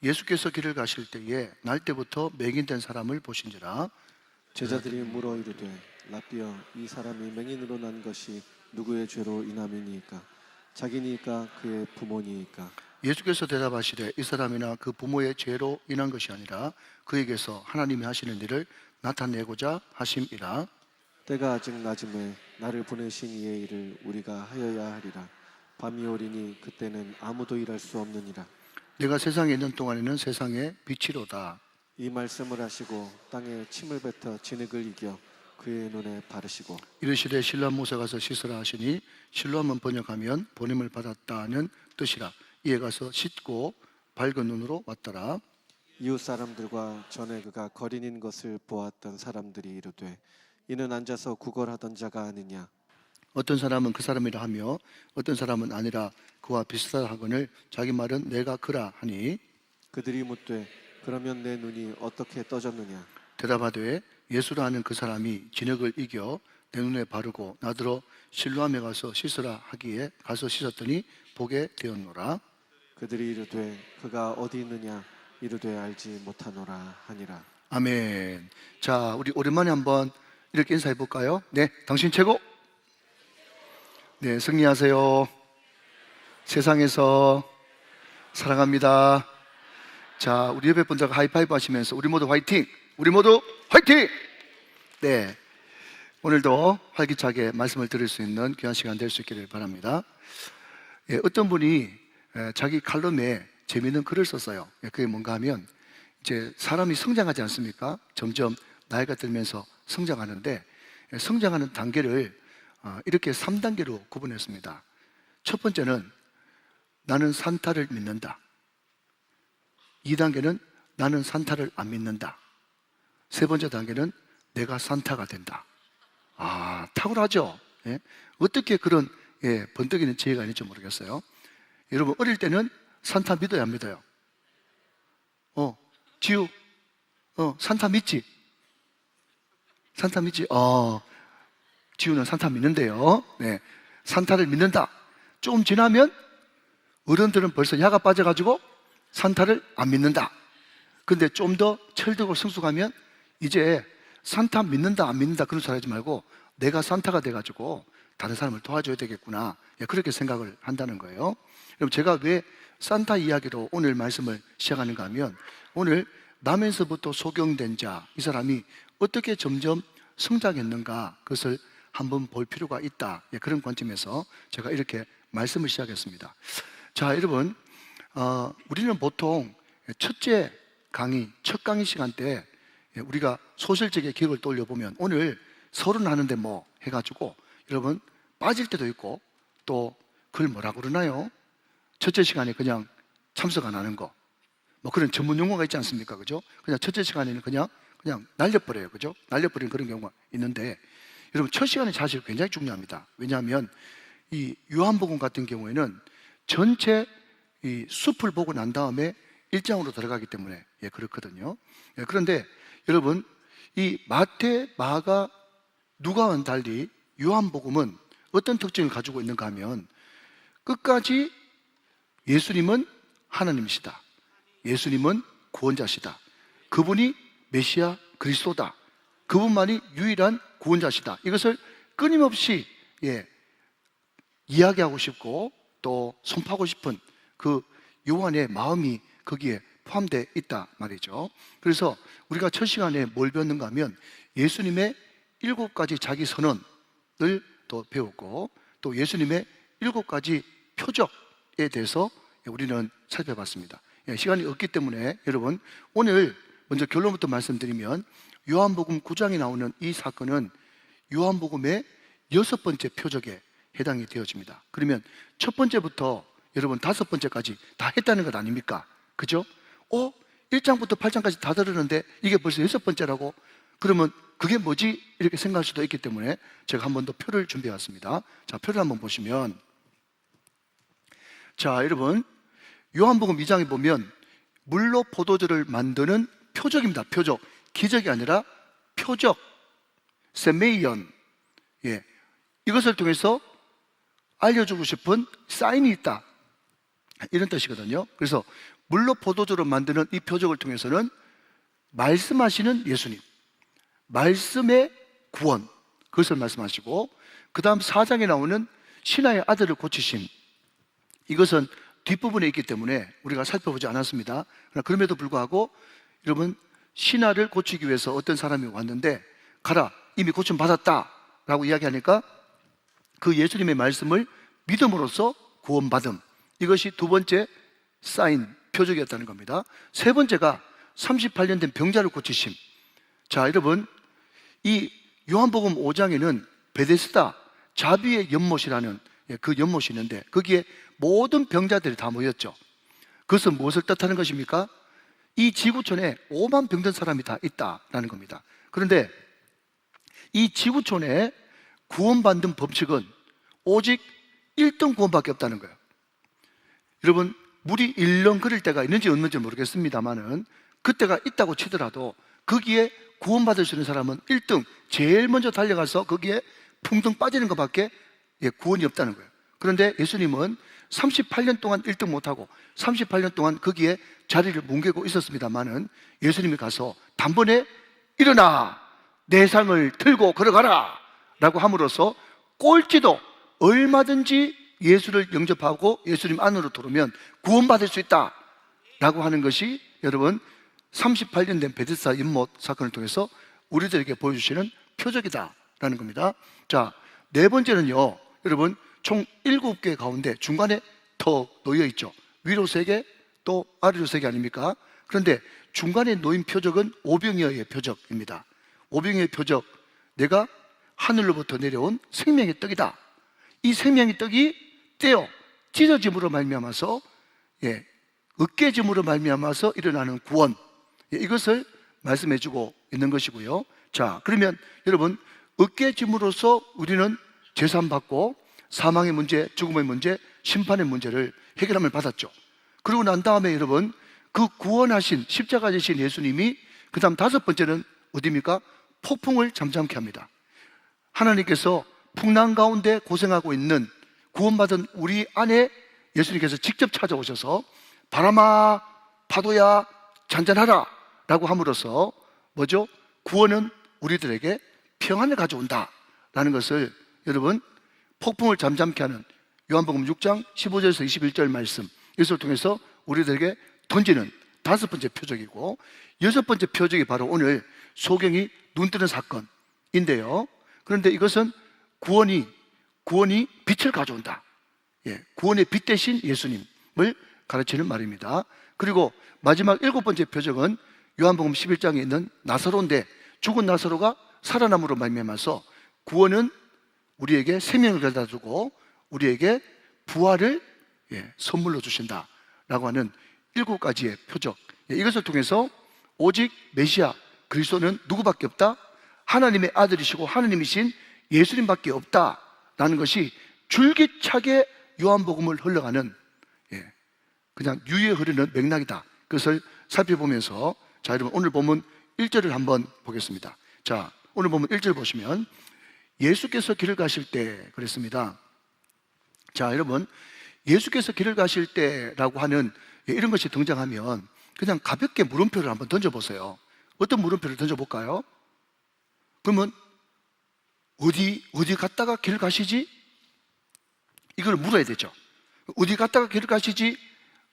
예수께서 길을 가실 때에 날 때부터 맹인된 사람을 보신지라. 제자들이 물어 이르되 라삐여 이 사람이 맹인으로 난 것이 누구의 죄로 인함이니이까 자기니까 그의 부모니이까. 예수께서 대답하시되 이 사람이나 그 부모의 죄로 인한 것이 아니라 그에게서 하나님이 하시는 일을 나타내고자 하심이라. 때가 아직 낮음에 나를 보내신 이의 일을 우리가 하여야 하리라. 밤이 오리니 그때는 아무도 일할 수 없느니라. 내가 세상에 있는 동안에는 세상의 빛이로다. 이 말씀을 하시고 땅에 침을 뱉어 진흙을 이겨 그의 눈에 바르시고 이르시되 실로암 못에 가서 씻으라 하시니 실로암은 번역하면 보냄을 받았다는 뜻이라. 이에 가서 씻고 밝은 눈으로 왔더라. 이웃 사람들과 전에 그가 거린인 것을 보았던 사람들이 이르되 이는 앉아서 구걸하던 자가 아니냐. 어떤 사람은 그 사람이라 하며 어떤 사람은 아니라 그와 비슷하다 하거늘 자기 말은 내가 그라 하니. 그들이 묻되 그러면 내 눈이 어떻게 떠졌느냐. 대답하되 예수라 하는 그 사람이 진흙을 이겨 내 눈에 바르고 나더러 실로암에 가서 씻으라 하기에 가서 씻었더니 보게 되었노라. 그들이 이르되 그가 어디 있느냐. 이르되 알지 못하노라 하니라. 아멘. 자, 우리 오랜만에 한번 이렇게 인사해 볼까요? 네, 당신 최고. 네, 승리하세요. 세상에서 사랑합니다. 자, 우리 옆에 분들과 하이파이브 하시면서 우리 모두 화이팅! 우리 모두 화이팅! 네, 오늘도 활기차게 말씀을 들을 수 있는 귀한 시간 될 수 있기를 바랍니다. 예, 어떤 분이 자기 칼럼에 재미있는 글을 썼어요. 예, 그게 뭔가 하면 이제 사람이 성장하지 않습니까? 점점 나이가 들면서 성장하는데 성장하는 단계를 이렇게 3단계로 구분했습니다. 첫 번째는 나는 산타를 믿는다. 2단계는 나는 산타를 안 믿는다. 세 번째 단계는 내가 산타가 된다. 아, 탁월하죠? 예? 어떻게 그런 번뜩이는 지혜가 있는지 모르겠어요. 여러분, 어릴 때는 산타 믿어야 안 믿어요? 지우, 산타 믿지? 산타 믿지? 지우는 산타 믿는데요. 네, 산타를 믿는다. 좀 지나면 어른들은 벌써 야가 빠져가지고 산타를 안 믿는다. 근데 좀 더 철들고 성숙하면 이제 산타 믿는다 안 믿는다 그런 소리 하지 말고 내가 산타가 돼가지고 다른 사람을 도와줘야 되겠구나, 그렇게 생각을 한다는 거예요. 그럼 제가 왜 산타 이야기로 오늘 말씀을 시작하는가 하면 오늘 나면서부터 소경된 자, 이 사람이 어떻게 점점 성장했는가 그것을 한번 볼 필요가 있다, 그런 관점에서 제가 이렇게 말씀을 시작했습니다. 자, 여러분, 우리는 보통 첫째 강의, 첫 강의 시간 때 우리가 소실적인 기억을 떠올려보면 오늘 서른 하는데 뭐 해가지고 여러분 빠질 때도 있고 또 그걸 뭐라 그러나요? 첫째 시간에 그냥 참석 안 하는 거, 뭐 그런 전문 용어가 있지 않습니까? 그죠? 그냥 첫째 시간에는 그냥 날려버려요. 그죠? 날려버리는 그런 경우가 있는데 여러분 첫 시간이 사실 굉장히 중요합니다. 왜냐하면 이 요한복음 같은 경우에는 전체 이 숲을 보고 난 다음에 1장으로 들어가기 때문에 그렇거든요. 그런데 여러분 이 마태, 마가, 누가와는 달리 요한복음은 어떤 특징을 가지고 있는가 하면 끝까지 예수님은 하나님이시다, 예수님은 구원자시다, 그분이 메시아 그리스도다, 그분만이 유일한 구원자시다, 이것을 끊임없이 이야기하고 싶고 또 선포하고 싶은 그 요한의 마음이 거기에 포함되어 있다 말이죠. 그래서 우리가 첫 시간에 뭘 배웠는가 하면 예수님의 7가지 자기 선언을 또 배웠고 또 예수님의 7가지 표적에 대해서 우리는 살펴봤습니다. 시간이 없기 때문에 여러분 오늘 먼저 결론부터 말씀드리면 요한복음 9장에 나오는 이 사건은 요한복음의 6번째 표적에 해당이 되어집니다. 그러면 첫 번째부터 여러분 5번째까지 다 했다는 것 아닙니까? 그죠? 1장부터 8장까지 다 들었는데 이게 벌써 6번째라고? 그러면 그게 뭐지? 이렇게 생각할 수도 있기 때문에 제가 한 번 더 표를 준비해 왔습니다. 자, 표를 한번 보시면, 자, 여러분 요한복음 2장에 보면 물로 포도주를 만드는 표적입니다. 표적. 기적이 아니라 표적. 세메이언. 이것을 통해서 알려주고 싶은 사인이 있다, 이런 뜻이거든요. 그래서 물로 포도주로 만드는 이 표적을 통해서는 말씀하시는 예수님, 말씀의 구원, 그것을 말씀하시고, 그 다음 4장에 나오는 신하의 아들을 고치심, 이것은 뒷부분에 있기 때문에 우리가 살펴보지 않았습니다. 그러나 그럼에도 불구하고 여러분, 신하를 고치기 위해서 어떤 사람이 왔는데 가라, 이미 고침 받았다 라고 이야기하니까 그 예수님의 말씀을 믿음으로써 구원받음, 이것이 두 번째 사인, 표적이었다는 겁니다. 세 번째가 38년 된 병자를 고치심. 자, 여러분, 이 요한복음 5장에는 베데스다 자비의 연못이라는 그 연못이 있는데 거기에 모든 병자들이 다 모였죠. 그것은 무엇을 뜻하는 것입니까? 이 지구촌에 5만 병든 사람이 다 있다라는 겁니다. 그런데 이 지구촌에 구원받는 법칙은 오직 1등 구원밖에 없다는 거예요. 여러분, 물이 일렁 그릴 때가 있는지 없는지 모르겠습니다만은 그때가 있다고 치더라도 거기에 구원받을 수 있는 사람은 1등, 제일 먼저 달려가서 거기에 풍덩 빠지는 것밖에 구원이 없다는 거예요. 그런데 예수님은 38년 동안 1등 못하고 38년 동안 거기에 자리를 뭉개고 있었습니다만은 예수님이 가서 단번에 일어나 내 상을 들고 걸어가라 라고 함으로써 꼴찌도 얼마든지 예수를 영접하고 예수님 안으로 들어오면 구원받을 수 있다 라고 하는 것이 여러분 38년 된 베데스다 연못 사건을 통해서 우리들에게 보여주시는 표적이다 라는 겁니다. 자, 네 번째는요, 여러분 총 7개 가운데 중간에 더 놓여 있죠. 위로 3개 또 아래로 3개 아닙니까? 그런데 중간에 놓인 표적은 오병이어의 표적입니다. 오병이어의 표적, 내가 하늘로부터 내려온 생명의 떡이다. 이 생명의 떡이 떼어 찢어짐으로 말미암아서 으깨짐으로 말미암아서 일어나는 구원, 이것을 말씀해주고 있는 것이고요. 자, 그러면 여러분 으깨짐으로써 우리는 재산받고 사망의 문제, 죽음의 문제, 심판의 문제를 해결함을 받았죠. 그러고 난 다음에 여러분 그 구원하신 십자가 지신 예수님이 그 다음 5번째는 어디입니까? 폭풍을 잠잠케 합니다. 하나님께서 풍랑 가운데 고생하고 있는 구원받은 우리 안에 예수님께서 직접 찾아오셔서 바람아 파도야 잔잔하라 라고 함으로써 뭐죠? 구원은 우리들에게 평안을 가져온다 라는 것을 여러분 폭풍을 잠잠케 하는 요한복음 6장 15절에서 21절 말씀, 이것을 통해서 우리들에게 던지는 5번째 표적이고, 6번째 표적이 바로 오늘 소경이 눈 뜨는 사건인데요. 그런데 이것은 구원이 빛을 가져온다. 구원의 빛 대신 예수님을 가르치는 말입니다. 그리고 마지막 7번째 표적은 요한복음 11장에 있는 나사로인데 죽은 나사로가 살아남으로 말미암아서 구원은 우리에게 생명을 가져다 주고 우리에게 부활을 선물로 주신다라고 하는 7가지의 표적, 이것을 통해서 오직 메시아 그리스도는 누구밖에 없다? 하나님의 아들이시고 하나님이신 예수님밖에 없다라는 것이 줄기차게 요한복음을 흘러가는 그냥 유유에 흐르는 맥락이다. 그것을 살펴보면서, 자, 여러분 오늘 본문 1절을 한번 보겠습니다. 자, 오늘 본문 1절 보시면 예수께서 길을 가실 때 그랬습니다. 자, 여러분 예수께서 길을 가실 때라고 하는 이런 것이 등장하면 그냥 가볍게 물음표를 한번 던져보세요. 어떤 물음표를 던져볼까요? 그러면 어디 갔다가 길을 가시지? 이걸 물어야 되죠. 어디 갔다가 길을 가시지?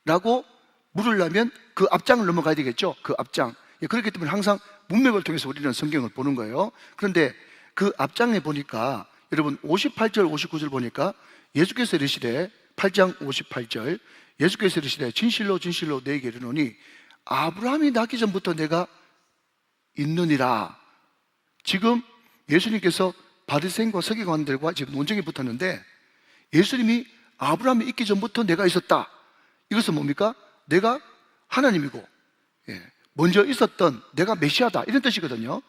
라고 물으려면 그 앞장을 넘어가야 되겠죠. 그 앞장. 그렇기 때문에 항상 문맥을 통해서 우리는 성경을 보는 거예요. 그런데 그 앞장에 보니까 여러분 58절 59절 보니까 예수께서 이르시되 8장 58절 예수께서 이르시되 진실로 진실로 너희에게 이르노니 아브라함이 낳기 전부터 내가 있느니라. 지금 예수님께서 바리새인과 서기관들과 지금 논쟁이 붙었는데 예수님이 아브라함이 있기 전부터 내가 있었다. 이것은 뭡니까? 내가 하나님이고 먼저 있었던 내가 메시아다, 이런 뜻이거든요.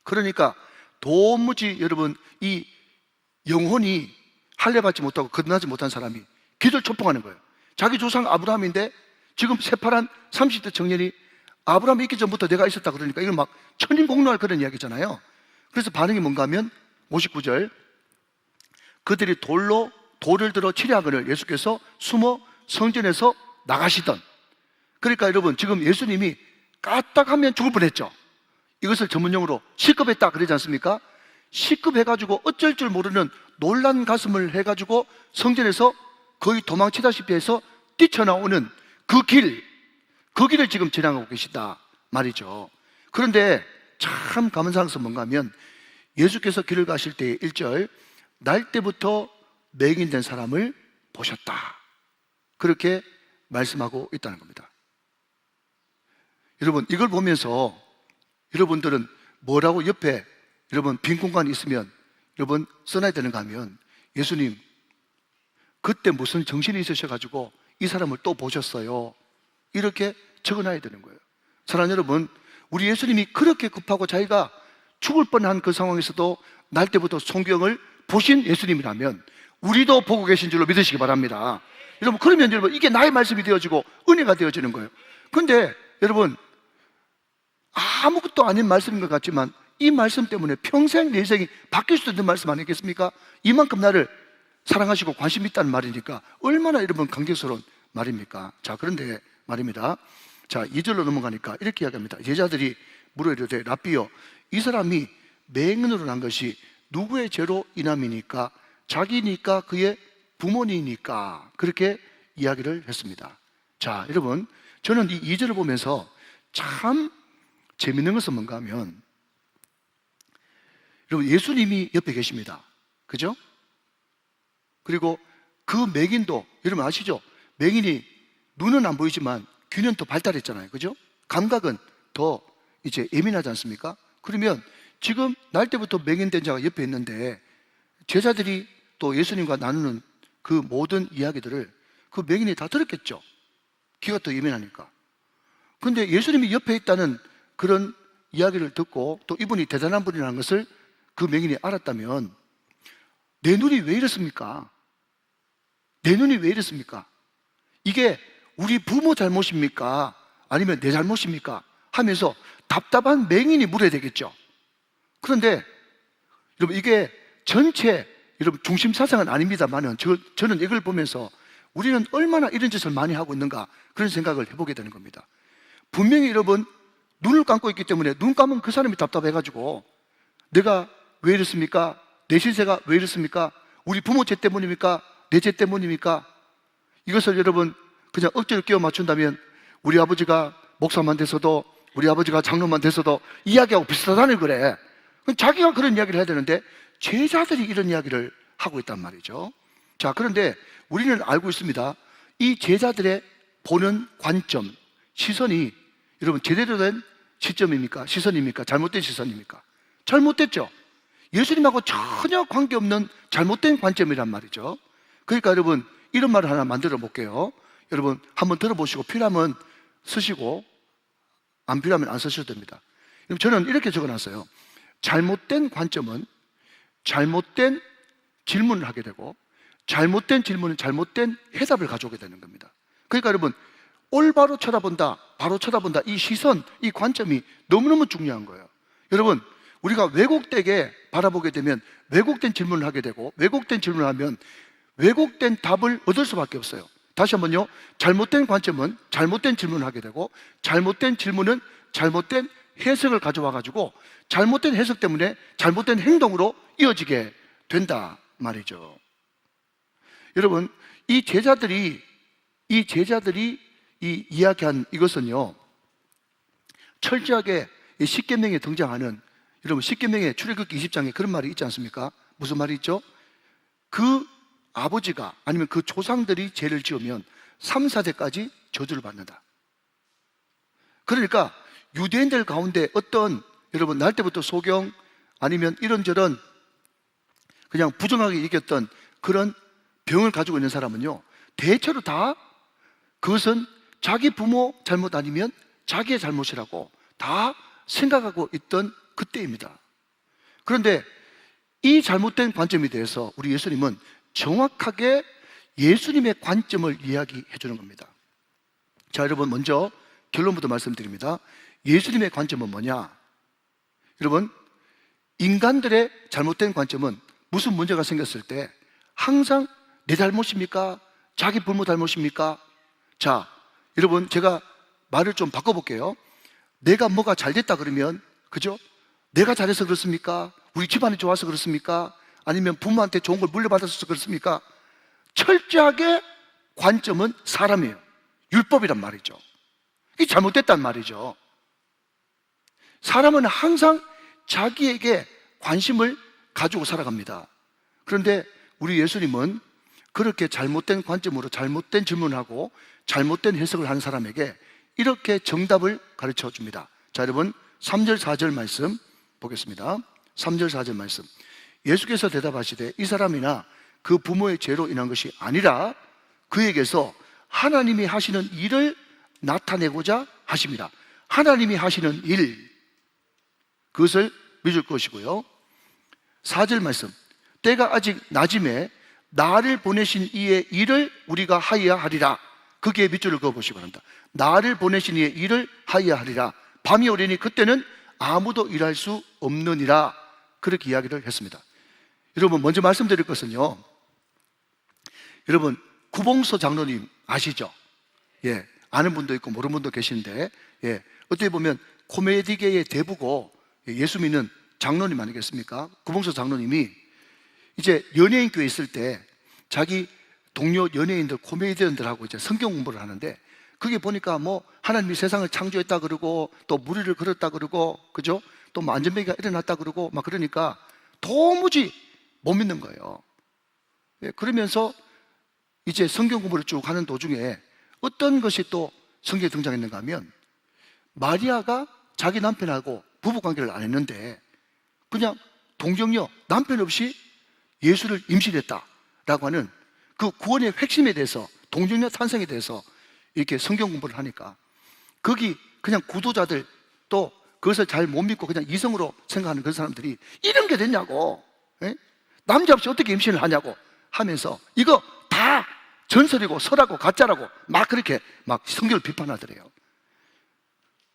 그러니까 도무지 여러분 이 영혼이 할례받지 못하고 거듭나지 못한 사람이 기도를 초풍하는 거예요. 자기 조상 아브라함인데 지금 새파란 30대 청년이 아브라함이 있기 전부터 내가 있었다 그러니까 이건 막 천인공노할 그런 이야기잖아요. 그래서 반응이 뭔가 하면 59절 그들이 돌을 들어 치려하거늘 예수께서 숨어 성전에서 나가시던, 그러니까 여러분, 지금 예수님이 까딱하면 죽을 뻔했죠. 이것을 전문용어로 시급했다 그러지 않습니까? 시급해가지고 어쩔 줄 모르는 놀란 가슴을 해가지고 성전에서 거의 도망치다시피 해서 뛰쳐나오는 그 길을 지금 지나가고 계시다 말이죠. 그런데 참 감사한 것은 뭔가 하면 예수께서 길을 가실 때 1절, 날 때부터 맹인된 사람을 보셨다, 그렇게 말씀하고 있다는 겁니다. 여러분, 이걸 보면서 여러분들은 뭐라고 옆에 여러분 빈 공간이 있으면 여러분 써놔야 되는가 하면, 예수님 그때 무슨 정신이 있으셔가지고 이 사람을 또 보셨어요, 이렇게 적어놔야 되는 거예요. 사랑하는 여러분, 우리 예수님이 그렇게 급하고 자기가 죽을 뻔한 그 상황에서도 날 때부터 성경을 보신 예수님이라면 우리도 보고 계신 줄로 믿으시기 바랍니다. 여러분, 그러면 여러분 이게 나의 말씀이 되어지고 은혜가 되어지는 거예요. 그런데 여러분, 아무것도 아닌 말씀인 것 같지만 이 말씀 때문에 평생 내 인생이 바뀔 수도 있는 말씀 아니겠습니까? 이만큼 나를 사랑하시고 관심 있다는 말이니까 얼마나 여러분 강격스러운 말입니까? 자, 그런데 말입니다. 자, 2절로 넘어가니까 이렇게 이야기합니다. 제자들이 물어 이르되 랍비여, 이 사람이 맹인으로 난 것이 누구의 죄로 인함이니까? 자기니까? 그의 부모니까? 그렇게 이야기를 했습니다. 자, 여러분, 저는 이 2절을 보면서 참 재밌는 것은 뭔가 하면, 여러분, 예수님이 옆에 계십니다. 그죠? 그리고 그 맹인도 여러분 아시죠? 맹인이 눈은 안 보이지만 귀는 더 발달했잖아요. 그죠? 감각은 더 이제 예민하지 않습니까? 그러면 지금 날 때부터 맹인된 자가 옆에 있는데 제자들이 또 예수님과 나누는 그 모든 이야기들을 그 맹인이 다 들었겠죠. 귀가 더 예민하니까. 그런데 예수님이 옆에 있다는 그런 이야기를 듣고 또 이분이 대단한 분이라는 것을 그 맹인이 알았다면 내 눈이 왜 이렇습니까? 내 눈이 왜 이렇습니까? 이게 우리 부모 잘못입니까? 아니면 내 잘못입니까? 하면서 답답한 맹인이 물어야 되겠죠. 그런데 여러분, 이게 전체 여러분 중심 사상은 아닙니다만은 저는 이걸 보면서 우리는 얼마나 이런 짓을 많이 하고 있는가, 그런 생각을 해보게 되는 겁니다. 분명히 여러분 눈을 감고 있기 때문에 눈 감은 그 사람이 답답해가지고 내가 왜 이렇습니까? 내 신세가 왜 이렇습니까? 우리 부모 죄 때문입니까? 내 죄 때문입니까? 이것을 여러분 그냥 억지로 끼워 맞춘다면 우리 아버지가 목사만 돼서도, 우리 아버지가 장로만 돼서도 이야기하고 비슷하다는 거래. 자기가 그런 이야기를 해야 되는데 제자들이 이런 이야기를 하고 있단 말이죠. 자, 그런데 우리는 알고 있습니다. 이 제자들의 보는 관점, 시선이 여러분 제대로 된 시점입니까? 시선입니까? 잘못된 시선입니까? 잘못됐죠. 예수님하고 전혀 관계없는 잘못된 관점이란 말이죠. 그러니까 여러분 이런 말을 하나 만들어 볼게요. 여러분 한번 들어보시고 필요하면 쓰시고 안 필요하면 안 쓰셔도 됩니다. 저는 이렇게 적어놨어요. 잘못된 관점은 잘못된 질문을 하게 되고, 잘못된 질문은 잘못된 해답을 가져오게 되는 겁니다. 그러니까 여러분 올바로 쳐다본다, 바로 쳐다본다, 이 시선, 이 관점이 너무너무 중요한 거예요. 여러분, 우리가 왜곡되게 바라보게 되면 왜곡된 질문을 하게 되고, 왜곡된 질문을 하면 왜곡된 답을 얻을 수밖에 없어요. 다시 한번요. 잘못된 관점은 잘못된 질문을 하게 되고, 잘못된 질문은 잘못된 해석을 가져와 가지고 잘못된 해석 때문에 잘못된 행동으로 이어지게 된다 말이죠. 여러분, 이 제자들이 이 이야기한 이것은요, 철저하게 이 십계명에 등장하는, 여러분 십계명의 출애굽기 20장에 그런 말이 있지 않습니까? 무슨 말이 있죠? 그 아버지가 아니면 그 조상들이 죄를 지으면 3, 4대까지 저주를 받는다. 그러니까 유대인들 가운데 어떤 여러분 날 때부터 소경 아니면 이런저런 그냥 부정하게 이겼던 그런 병을 가지고 있는 사람은요, 대체로 다 그것은 자기 부모 잘못 아니면 자기의 잘못이라고 다 생각하고 있던 그때입니다. 그런데 이 잘못된 관점에 대해서 우리 예수님은 정확하게 예수님의 관점을 이야기해 주는 겁니다. 자, 여러분 먼저 결론부터 말씀드립니다. 예수님의 관점은 뭐냐? 여러분, 인간들의 잘못된 관점은 무슨 문제가 생겼을 때 항상 내 잘못입니까? 자기 부모 잘못입니까? 자, 여러분 제가 말을 좀 바꿔볼게요. 내가 뭐가 잘 됐다 그러면, 그죠? 내가 잘해서 그렇습니까? 우리 집안이 좋아서 그렇습니까? 아니면 부모한테 좋은 걸 물려받아서 그렇습니까? 철저하게 관점은 사람이에요. 율법이란 말이죠. 이게 잘못됐단 말이죠. 사람은 항상 자기에게 관심을 가지고 살아갑니다. 그런데 우리 예수님은 그렇게 잘못된 관점으로 잘못된 질문을 하고 잘못된 해석을 하는 사람에게 이렇게 정답을 가르쳐 줍니다. 자, 여러분 3절 4절 말씀 보겠습니다. 3절 4절 말씀. 예수께서 대답하시되 이 사람이나 그 부모의 죄로 인한 것이 아니라 그에게서 하나님이 하시는 일을 나타내고자 하십니다. 하나님이 하시는 일, 그것을 믿을 것이고요. 4절 말씀. 때가 아직 낮음에 나를 보내신 이의 일을 우리가 하여야 하리라. 거기에 밑줄을 그어보시기 바랍니다. 나를 보내신 이의 일을 하여야 하리라. 밤이 오리니 그때는 아무도 일할 수 없느니라. 그렇게 이야기를 했습니다. 여러분, 먼저 말씀드릴 것은요, 여러분 구봉서 장로님 아시죠? 예, 아는 분도 있고 모르는 분도 계시는데, 예, 어떻게 보면 코미디계의 대부고 예수 믿는 장로님 아니겠습니까? 구봉서 장로님이 이제 연예인 교회 있을 때 자기 동료 연예인들, 코미디언들하고 이제 성경 공부를 하는데, 그게 보니까 뭐 하나님이 세상을 창조했다 그러고 또 무리를 걸었다 그러고, 그죠? 또 뭐 안전뱅이가 일어났다 그러고 막 그러니까 도무지 못 믿는 거예요. 예, 그러면서 이제 성경 공부를 쭉 하는 도중에 어떤 것이 또 성경에 등장했는가 하면, 마리아가 자기 남편하고 부부관계를 안 했는데 그냥 동정녀 남편 없이 예수를 임신했다라고 하는 그 구원의 핵심에 대해서, 동정녀 탄생에 대해서 이렇게 성경 공부를 하니까 거기 그냥 구도자들, 또 그것을 잘 못 믿고 그냥 이성으로 생각하는 그런 사람들이 이런 게 됐냐고, 예? 남자 없이 어떻게 임신을 하냐고 하면서 이거 다 전설이고 설하고 가짜라고 막 그렇게 막 성경을 비판하더래요.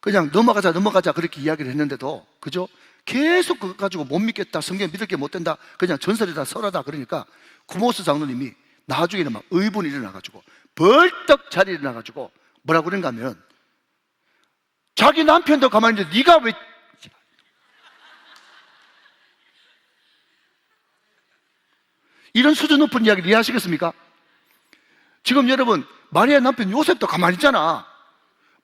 그냥 넘어가자 그렇게 이야기를 했는데도, 그죠? 계속 그거 가지고 못 믿겠다, 성경 믿을 게 못 된다, 그냥 전설이다 설하다 그러니까 구모스 장로님이 나중에는 막 의분이 일어나가지고 벌떡 자리에 일어나가지고 뭐라고 그런가 하면, 자기 남편도 가만히 있는데 네가 왜, 이런 수준 높은 이야기를 이해하시겠습니까? 지금 여러분, 마리아의 남편 요셉도 가만히 있잖아.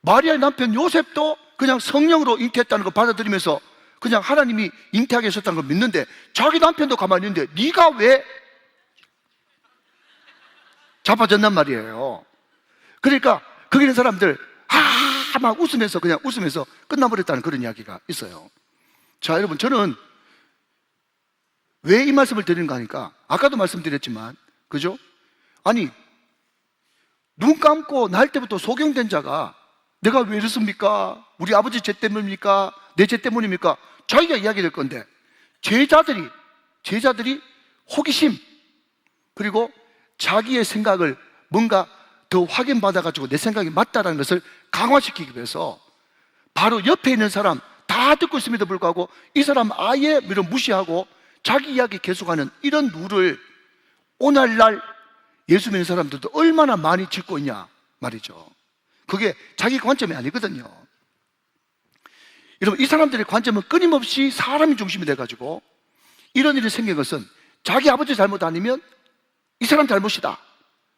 마리아의 남편 요셉도 그냥 성령으로 잉태했다는 거 받아들이면서 그냥 하나님이 잉태하게 하셨다는 걸 믿는데, 자기 남편도 가만히 있는데 네가 왜 자빠졌단 말이에요. 그러니까 거기 있는 사람들 막 웃으면서 그냥 웃으면서 끝나버렸다는 그런 이야기가 있어요. 자, 여러분, 저는 왜 이 말씀을 드리는가 하니까, 아까도 말씀드렸지만, 그죠? 아니, 눈 감고 날 때부터 소경된 자가 내가 왜 이렇습니까? 우리 아버지 죄 때문입니까? 내 죄 때문입니까? 자기가 이야기될 건데, 제자들이 호기심, 그리고 자기의 생각을 뭔가 더 확인받아가지고 내 생각이 맞다라는 것을 강화시키기 위해서 바로 옆에 있는 사람 다 듣고 있음에도 불구하고 이 사람 아예 무시하고 자기 이야기 계속하는 이런 룰을 오늘날 예수 믿는 사람들도 얼마나 많이 짓고 있냐 말이죠. 그게 자기 관점이 아니거든요. 여러분, 이 사람들의 관점은 끊임없이 사람이 중심이 돼가지고 이런 일이 생긴 것은 자기 아버지 잘못 아니면 이 사람 잘못이다.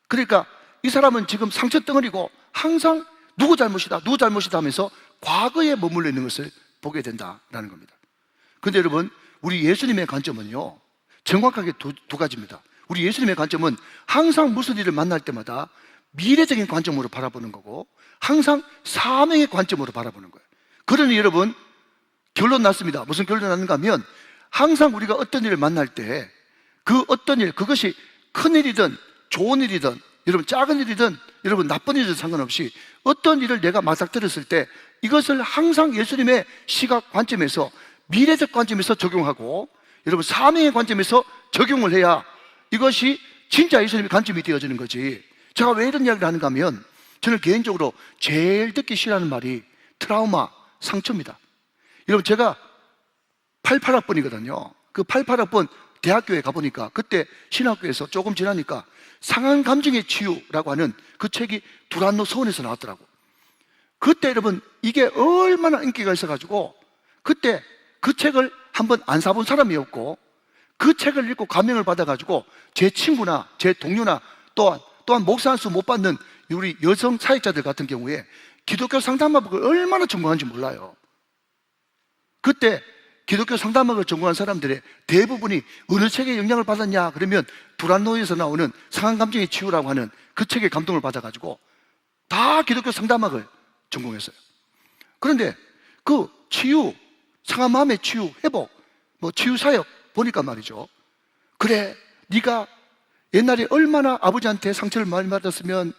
그러니까 이 사람은 지금 상처덩어리고 항상 누구 잘못이다 하면서 과거에 머물러 있는 것을 보게 된다라는 겁니다. 그런데 여러분, 우리 예수님의 관점은요, 정확하게 두 가지입니다. 우리 예수님의 관점은 항상 무슨 일을 만날 때마다 미래적인 관점으로 바라보는 거고, 항상 사명의 관점으로 바라보는 거예요. 그러니 여러분, 결론 났습니다. 무슨 결론 났는가 하면, 항상 우리가 어떤 일을 만날 때 그 어떤 일, 그것이 큰 일이든 좋은 일이든 여러분 작은 일이든 여러분 나쁜 일이든 상관없이 어떤 일을 내가 맞닥뜨렸을 때 이것을 항상 예수님의 시각 관점에서, 미래적 관점에서 적용하고 여러분 사명의 관점에서 적용을 해야 이것이 진짜 예수님의 관점이 되어지는 거지. 제가 왜 이런 이야기를 하는가 하면, 저는 개인적으로 제일 듣기 싫어하는 말이 트라우마, 상처입니다. 여러분, 제가 88학번이거든요 그 88학번 대학교에 가보니까 그때 신학교에서 조금 지나니까 상한 감정의 치유라고 하는 그 책이 두란노 서원에서 나왔더라고. 그때 여러분 이게 얼마나 인기가 있어가지고 그때 그 책을 한번 안 사본 사람이 없고 그 책을 읽고 감명을 받아가지고 제 친구나 제 동료나 또한 목사 한 수 못 받는 우리 여성 사역자들 같은 경우에 기독교 상담학을 얼마나 전공한지 몰라요. 그때 기독교 상담학을 전공한 사람들의 대부분이 어느 책에 영향을 받았냐 그러면 불안노에서 나오는 상한감정의 치유라고 하는 그 책에 감동을 받아가지고 다 기독교 상담학을 전공했어요. 그런데 그 치유, 상한 마음의 치유, 회복, 치유 사역 보니까 말이죠. 그래, 네가 옛날에 얼마나 아버지한테 상처를 많이 받았으면,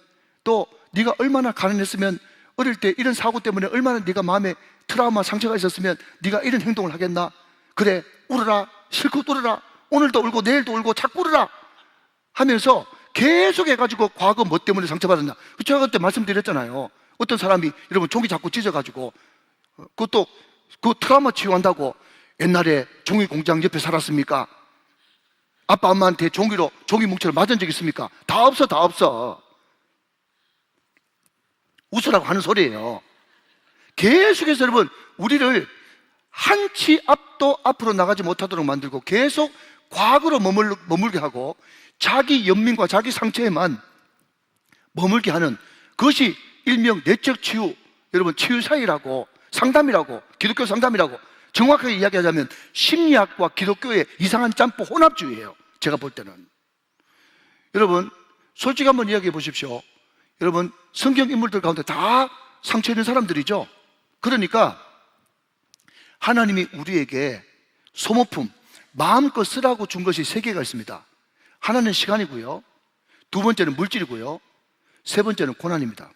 또 네가 얼마나 가난했으면, 어릴 때 이런 사고 때문에 얼마나 네가 마음에 트라우마, 상처가 있었으면 네가 이런 행동을 하겠나? 그래, 울어라, 실컷 울어라, 오늘도 울고 내일도 울고 자꾸 울어라 하면서 계속 해가지고 과거 뭐 때문에 상처받았나? 제가 그때 말씀드렸잖아요. 어떤 사람이 여러분 종이 자꾸 찢어가지고 그것도 그 트라우마 치유한다고 옛날에 종이 공장 옆에 살았습니까? 아빠 엄마한테 종이로 종이 뭉치를 맞은 적 있습니까? 다 없어, 다 없어. 웃으라고 하는 소리예요. 계속해서 여러분 우리를 한 치 앞도 앞으로 나가지 못하도록 만들고 계속 과거로 머물게 하고 자기 연민과 자기 상처에만 머물게 하는 그것이 일명 내적 치유, 여러분 치유사이라고, 상담이라고, 기독교 상담이라고 정확하게 이야기하자면 심리학과 기독교의 이상한 짬뽕 혼합주의예요. 제가 볼 때는. 여러분 솔직히 한번 이야기해 보십시오. 여러분 성경 인물들 가운데 다 상처 있는 사람들이죠. 그러니까 하나님이 우리에게 소모품, 마음껏 쓰라고 준 것이 3개가 있습니다. 하나는 시간이고요, 2번째는 물질이고요, 3번째는 고난입니다.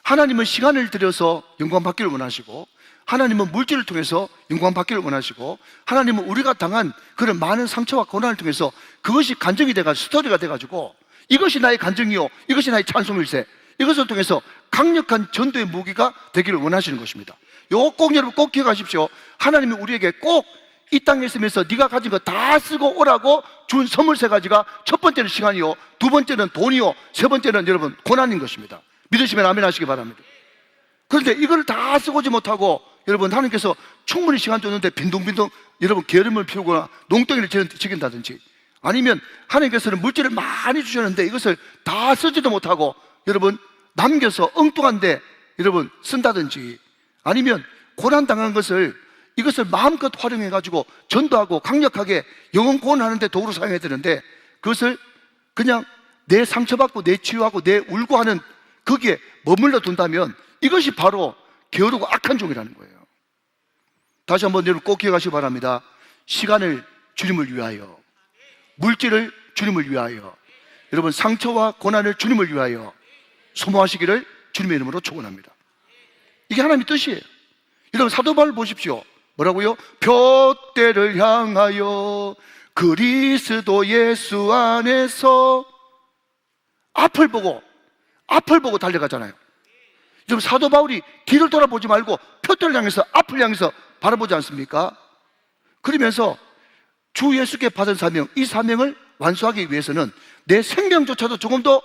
하나님은 시간을 들여서 영광 받기를 원하시고, 하나님은 물질을 통해서 영광 받기를 원하시고, 하나님은 우리가 당한 그런 많은 상처와 고난을 통해서 그것이 간증이 돼가지고 스토리가 돼가지고 이것이 나의 간증이요, 이것이 나의 찬송일세, 이것을 통해서 강력한 전도의 무기가 되기를 원하시는 것입니다. 요거 꼭 여러분 꼭 기억하십시오. 하나님이 우리에게 꼭 이 땅에 있으면서 네가 가진 거 다 쓰고 오라고 준 선물 3가지가 첫 번째는 시간이요, 2번째는 돈이요, 3번째는 여러분 고난인 것입니다. 믿으시면 아멘 하시기 바랍니다. 그런데 이걸 다 쓰고지 못하고 여러분 하나님께서 충분히 시간 줬는데 빈둥빈둥 여러분 게으름을 피우거나 농덩이를 지긴다든지, 아니면 하나님께서는 물질을 많이 주셨는데 이것을 다 쓰지도 못하고 여러분 남겨서 엉뚱한데 여러분 쓴다든지, 아니면 고난당한 것을 이것을 마음껏 활용해가지고 전도하고 강력하게 영혼 구원하는 데 도구로 사용해야 되는데 그것을 그냥 내 상처받고 내 치유하고 내 울고 하는 거기에 머물러 둔다면 이것이 바로 게으르고 악한 종이라는 거예요. 다시 한번 여러분 꼭 기억하시기 바랍니다. 시간을 주님을 위하여, 물질을 주님을 위하여, 여러분 상처와 고난을 주님을 위하여 소모하시기를 주님의 이름으로 축원합니다. 이게 하나님의 뜻이에요. 여러분 사도 바울 보십시오. 뭐라고요? 푯대를 향하여 그리스도 예수 안에서 앞을 보고 달려가잖아요. 여러분 사도 바울이 뒤를 돌아보지 말고 푯대를 향해서 앞을 향해서 바라보지 않습니까? 그러면서 주 예수께 받은 사명, 이 사명을 완수하기 위해서는 내 생명조차도 조금 더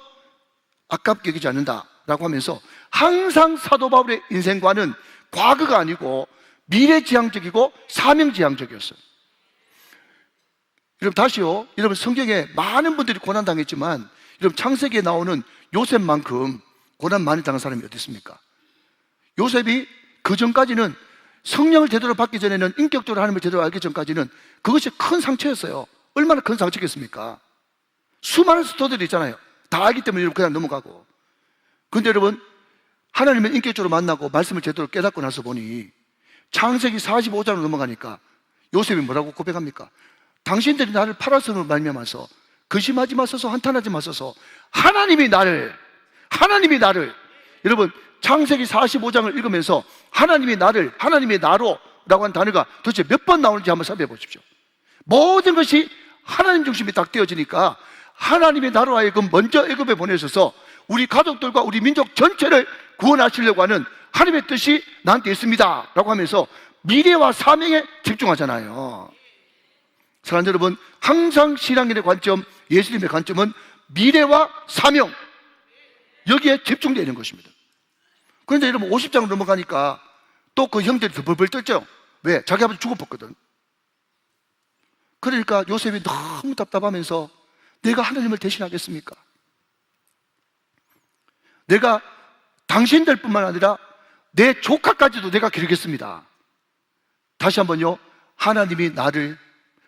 아깝게 여기지 않는다라고 하면서 항상 사도 바울의 인생관은 과거가 아니고 미래지향적이고 사명지향적이었어요. 여러분 다시요, 여러분 성경에 많은 분들이 고난당했지만 여러분 창세기에 나오는 요셉만큼 고난 많이 당한 사람이 어디 있습니까? 요셉이 그 전까지는 성령을 제대로 받기 전에는, 인격적으로 하나님을 제대로 알기 전까지는 그것이 큰 상처였어요. 얼마나 큰 상처겠습니까? 수많은 스토리들이 있잖아요. 다 알기 때문에 그냥 넘어가고. 그런데 여러분 하나님을 인격적으로 만나고 말씀을 제대로 깨닫고 나서 보니 창세기 45장으로 넘어가니까 요셉이 뭐라고 고백합니까? 당신들이 나를 팔아서로 말미암아서 근심하지 마소서, 한탄하지 마소서, 하나님이 나를 여러분 창세기 45장을 읽으면서 하나님이 나로 라고 한 단어가 도대체 몇 번 나오는지 한번 살펴 보십시오. 모든 것이 하나님 중심이 딱 되어지니까 하나님의 나로 하여금 먼저 애굽에 보내셔서 우리 가족들과 우리 민족 전체를 구원하시려고 하는 하나님의 뜻이 나한테 있습니다 라고 하면서 미래와 사명에 집중하잖아요. 사랑하는 여러분, 항상 신앙인의 관점, 예수님의 관점은 미래와 사명, 여기에 집중되어 있는 것입니다. 그런데 여러분 50장을 넘어가니까 또 그 형들이 더 벌벌 떨죠. 왜? 자기 아버지 죽어봤거든. 그러니까 요셉이 너무 답답하면서 내가 하나님을 대신하겠습니까? 내가 당신들뿐만 아니라 내 조카까지도 내가 기르겠습니다. 다시 한번요, 하나님이 나를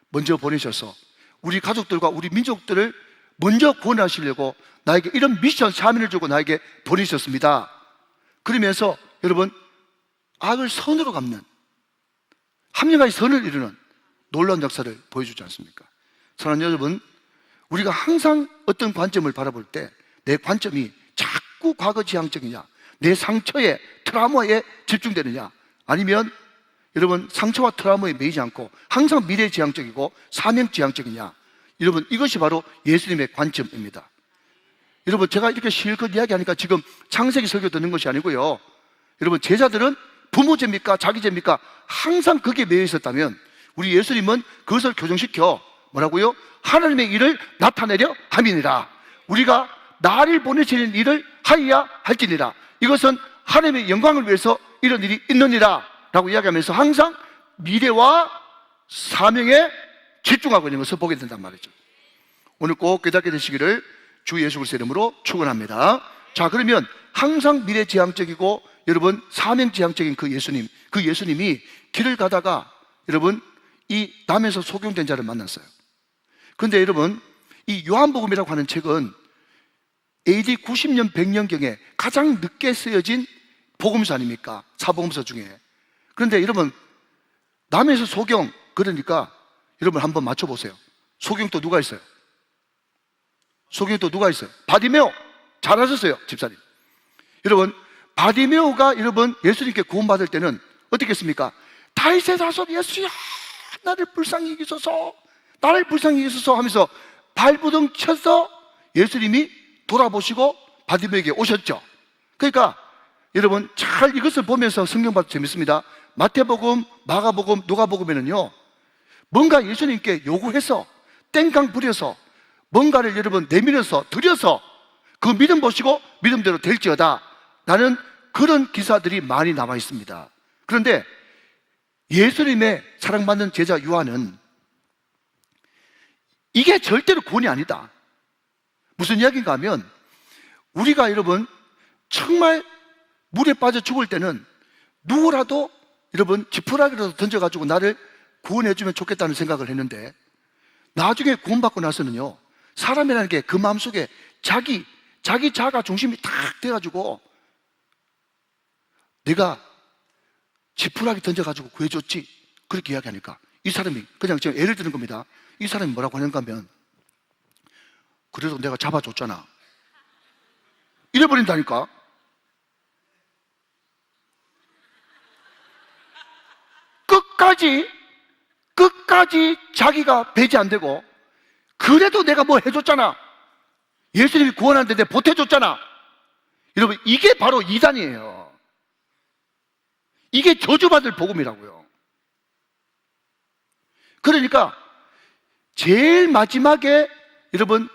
먼저 보내셔서 우리 가족들과 우리 민족들을 먼저 구원하시려고 나에게 이런 미션 사명을 주고 나에게 보내셨습니다. 그러면서 여러분, 악을 선으로 갚는, 합리화의 선을 이루는 놀라운 역사를 보여주지 않습니까? 사랑하는 여러분, 우리가 항상 어떤 관점을 바라볼 때 내 관점이 자꾸 과거 지향적이냐, 내 상처에, 트라우마에 집중되느냐, 아니면 여러분 상처와 트라우마에 매이지 않고 항상 미래 지향적이고 사명 지향적이냐, 여러분 이것이 바로 예수님의 관점입니다. 여러분 제가 이렇게 실컷 이야기하니까 지금 창세기 설교 듣는 것이 아니고요, 여러분 제자들은 부모 죄입니까? 자기 죄입니까? 항상 거기에 매여 있었다면 우리 예수님은 그것을 교정시켜 뭐라고요? 하나님의 일을 나타내려 함이니라. 우리가 나를 보내시는 일을 하여야 할지니라. 이것은 하나님의 영광을 위해서 이런 일이 있느니라 라고 이야기하면서 항상 미래와 사명에 집중하고 있는 것을 보게 된단 말이죠. 오늘 꼭 깨닫게 되시기를 주 예수 그리스도의 이름으로 축원합니다. 자, 그러면 항상 미래지향적이고 여러분 사명지향적인 그 예수님이 길을 가다가 여러분 이 남에서 소경된 자를 만났어요. 그런데 여러분 이 요한복음이라고 하는 책은 AD 90년 100년경에 가장 늦게 쓰여진 복음서 아닙니까? 사복음서 중에. 그런데 여러분 남에서 소경, 그러니까 여러분 한번 맞춰보세요. 소경 또 누가 있어요? 소경 또 누가 있어요? 바디메오. 잘하셨어요, 집사님. 여러분 바디메오가 여러분 예수님께 구원받을 때는 어떻게 했습니까? 다윗의 자손 예수야, 나를 불쌍히 여기소서, 나를 불쌍히 여기소서 하면서 발부둥 쳐서 예수님이 돌아보시고 바디메오에게 오셨죠. 그러니까 여러분 잘 이것을 보면서 성경 봐도 재밌습니다. 마태복음, 마가복음, 누가복음에는요 뭔가 예수님께 요구해서 땡깡 부려서 뭔가를 여러분 내밀어서 드려서 그 믿음 보시고 믿음대로 될지어다 라는 그런 기사들이 많이 남아 있습니다. 그런데 예수님의 사랑받는 제자 요한은 이게 절대로 구원이 아니다. 무슨 이야기인가 하면 우리가 여러분 정말 물에 빠져 죽을 때는 누구라도 여러분 지푸라기라도 던져가지고 나를 구원해주면 좋겠다는 생각을 했는데 나중에 구원받고 나서는요 사람이라는 게 그 마음속에 자기 자가 중심이 탁 돼가지고 내가 지푸라기 던져가지고 구해줬지 그렇게 이야기하니까 이 사람이 그냥 제가 예를 드는 겁니다. 이 사람이 뭐라고 하는가 하면 그래도 내가 잡아줬잖아 이래버린다니까. 끝까지 자기가 배제 안 되고 그래도 내가 뭐 해줬잖아, 예수님이 구원하는데 내가 보태줬잖아. 여러분 이게 바로 이단이에요. 이게 저주받을 복음이라고요. 그러니까 제일 마지막에 여러분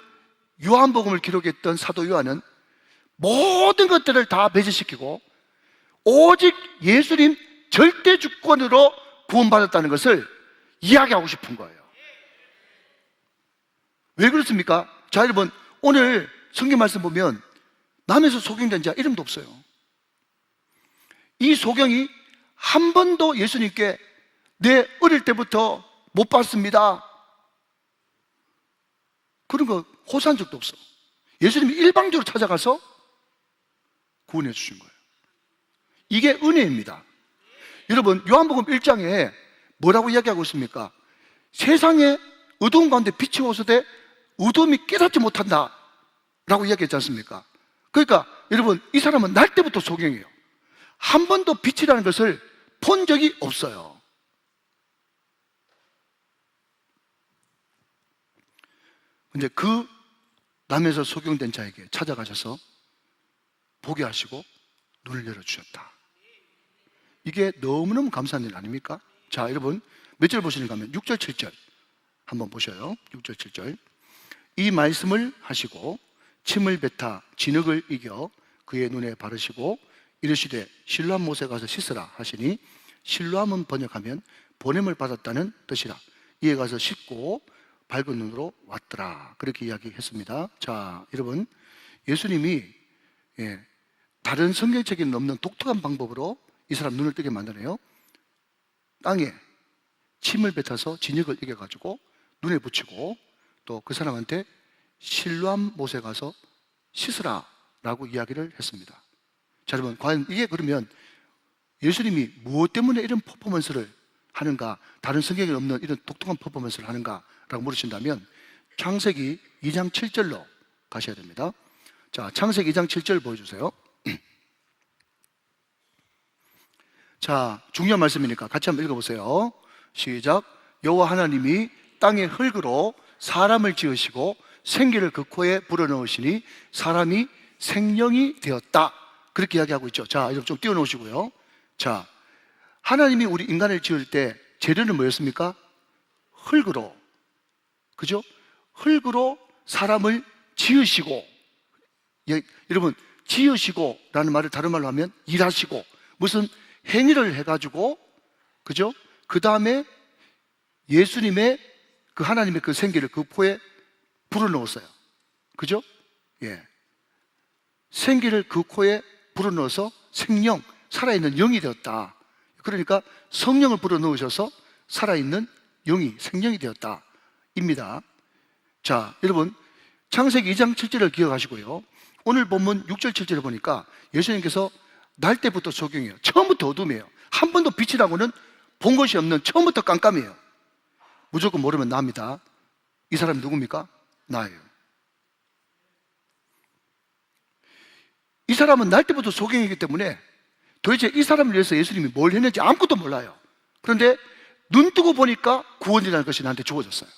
요한복음을 기록했던 사도 요한은 모든 것들을 다 배제시키고 오직 예수님 절대 주권으로 구원받았다는 것을 이야기하고 싶은 거예요. 왜 그렇습니까? 자, 여러분 오늘 성경 말씀 보면 남에서 소경된 자 이름도 없어요. 이 소경이 한 번도 예수님께 내 어릴 때부터 못 봤습니다 그런 거 호소한 적도 없어. 예수님이 일방적으로 찾아가서 구원해 주신 거예요. 이게 은혜입니다. 여러분 요한복음 1장에 뭐라고 이야기하고 있습니까? 세상에 어두운 가운데 빛이 오서되 어둠이 깨닫지 못한다 라고 이야기했지 않습니까? 그러니까 여러분 이 사람은 날 때부터 소경이에요. 한 번도 빛이라는 것을 본 적이 없어요. 근데 그 남에서 소경된 자에게 찾아가셔서 보게 하시고 눈을 열어주셨다. 이게 너무너무 감사한 일 아닙니까? 자, 여러분 몇 절 보시는가 하면 6절 7절 한번 보셔요. 6절 7절 이 말씀을 하시고 침을 뱉아 진흙을 이겨 그의 눈에 바르시고 이르시되 실로암 못에 가서 씻으라 하시니, 실로암은 번역하면 보냄을 받았다는 뜻이라. 이에 가서 씻고 밝은 눈으로 왔더라. 그렇게 이야기했습니다. 자, 여러분, 예수님이 다른 성경책에는 없는 독특한 방법으로 이 사람 눈을 뜨게 만드네요. 땅에 침을 뱉어서 진흙을 이겨가지고 눈에 붙이고, 또 그 사람한테 실로암 못에 가서 씻으라 라고 이야기를 했습니다. 자, 여러분, 과연 이게 그러면 예수님이 무엇 때문에 이런 퍼포먼스를 하는가, 다른 성경에 없는 이런 독특한 퍼포먼스를 하는가 라고 물으신다면, 창세기 2장 7절로 가셔야 됩니다. 자, 창세기 2장 7절 보여주세요. 자, 중요한 말씀이니까 같이 한번 읽어보세요. 시작. 여호와 하나님이 땅의 흙으로 사람을 지으시고 생기를 그 코에 불어넣으시니 사람이 생명이 되었다. 그렇게 이야기하고 있죠. 자, 여러분 좀 띄워놓으시고요. 자, 하나님이 우리 인간을 지을 때 재료는 뭐였습니까? 흙으로. 그죠? 흙으로 사람을 지으시고, 여러분, 지으시고 라는 말을 다른 말로 하면 일하시고, 무슨 행위를 해가지고, 그죠? 그 다음에 예수님의 그 하나님의 그 생기를 그 포에 불어넣었어요. 그죠? 예. 생기를 그 코에 불어넣어서 생명, 살아있는 영이 되었다. 그러니까 성령을 불어넣으셔서 살아있는 영이, 생명이 되었다 입니다. 자, 여러분, 창세기 2장 7절을 기억하시고요. 오늘 본문 6절 7절을 보니까 예수님께서 날 때부터 조경이에요. 처음부터 어둠이에요. 한 번도 빛이라고는 본 것이 없는, 처음부터 깜깜이에요. 무조건 모르면 나입니다. 이 사람이 누굽니까? 나예요. 이 사람은 날 때부터 소경이기 때문에 도대체 이 사람을 위해서 예수님이 뭘 했는지 아무것도 몰라요. 그런데 눈 뜨고 보니까 구원이라는 것이 나한테 주어졌어요.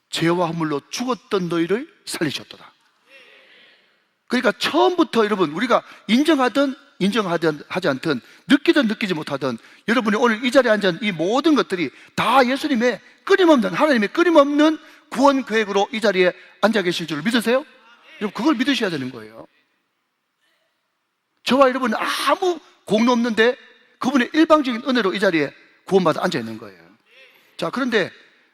죄와 허물로 죽었던 너희를 살리셨도다. 그러니까 처음부터 여러분, 우리가 인정하든 인정하지 않든, 느끼든 느끼지 못하든, 여러분이 오늘 이 자리에 앉은 이 모든 것들이 다 예수님의 끊임없는, 하나님의 끊임없는 구원 계획으로 이 자리에 앉아 계실 줄 믿으세요? 여러분, 그걸 믿으셔야 되는 거예요. 저와 여러분은 아무 공로 없는데 그분의 일방적인 은혜로 이 자리에 구원받아 앉아 있는 거예요. 자, 그런데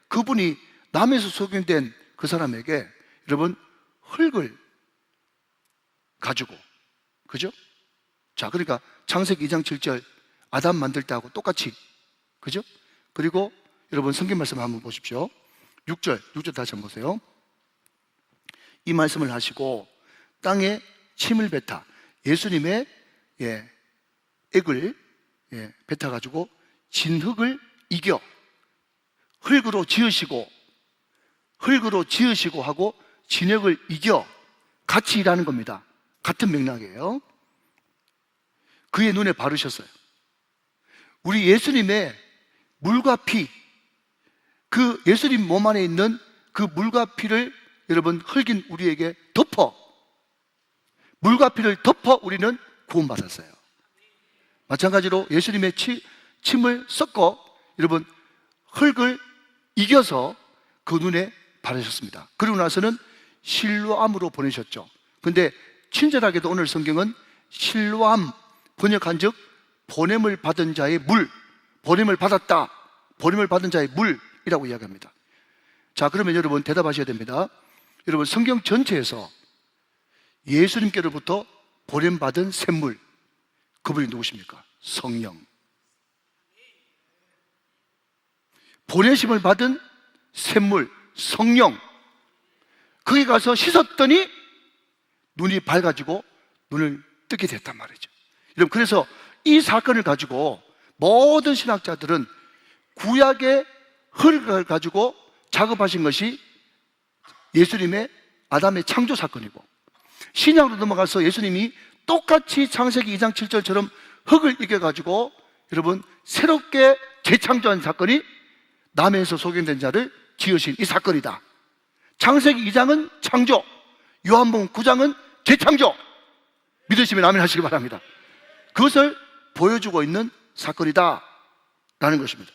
그분이 남에서 소경된 그 사람에게 여러분 흙을 가지고, 그죠? 자, 그러니까 창세기 2장 7절 아담 만들 때하고 똑같이, 그죠? 그리고 여러분 성경 말씀 한번 보십시오. 6절 다시 한번 보세요. 이 말씀을 하시고 땅에 침을 뱉어 예수님의 액을 뱉어가지고 진흙을 이겨 흙으로 지으시고 하고 진흙을 이겨 같이 일하는 겁니다. 같은 맥락이에요. 그의 눈에 바르셨어요. 우리 예수님의 물과 피, 그 예수님 몸 안에 있는 그 물과 피를 여러분 흙인 우리에게 덮어, 물과 피를 덮어 우리는 구원받았어요. 마찬가지로 예수님의 침을 섞어 여러분 흙을 이겨서 그 눈에 바르셨습니다. 그리고 나서는 실로암으로 보내셨죠. 근데 친절하게도 오늘 성경은 실로암 번역한 즉 보냄을 받은 자의 물, 보냄을 받았다, 보냄을 받은 자의 물이라고 이야기합니다. 자, 그러면 여러분 대답하셔야 됩니다. 여러분 성경 전체에서 예수님께로부터 보냄받은 샘물, 그분이 누구십니까? 성령. 보내심을 받은 샘물, 성령. 거기 가서 씻었더니 눈이 밝아지고 눈을 뜨게 됐단 말이죠. 여러분, 그래서 이 사건을 가지고 모든 신학자들은 구약의 흙을 가지고 작업하신 것이 예수님의 아담의 창조 사건이고, 신약으로 넘어가서 예수님이 똑같이 창세기 2장 7절처럼 흙을 이겨가지고 여러분 새롭게 재창조한 사건이 남에서 소경된 자를 지으신 이 사건이다. 창세기 2장은 창조, 요한복음 9장은 재창조. 믿으시면 아멘 하시기 바랍니다. 그것을 보여주고 있는 사건이다 라는 것입니다.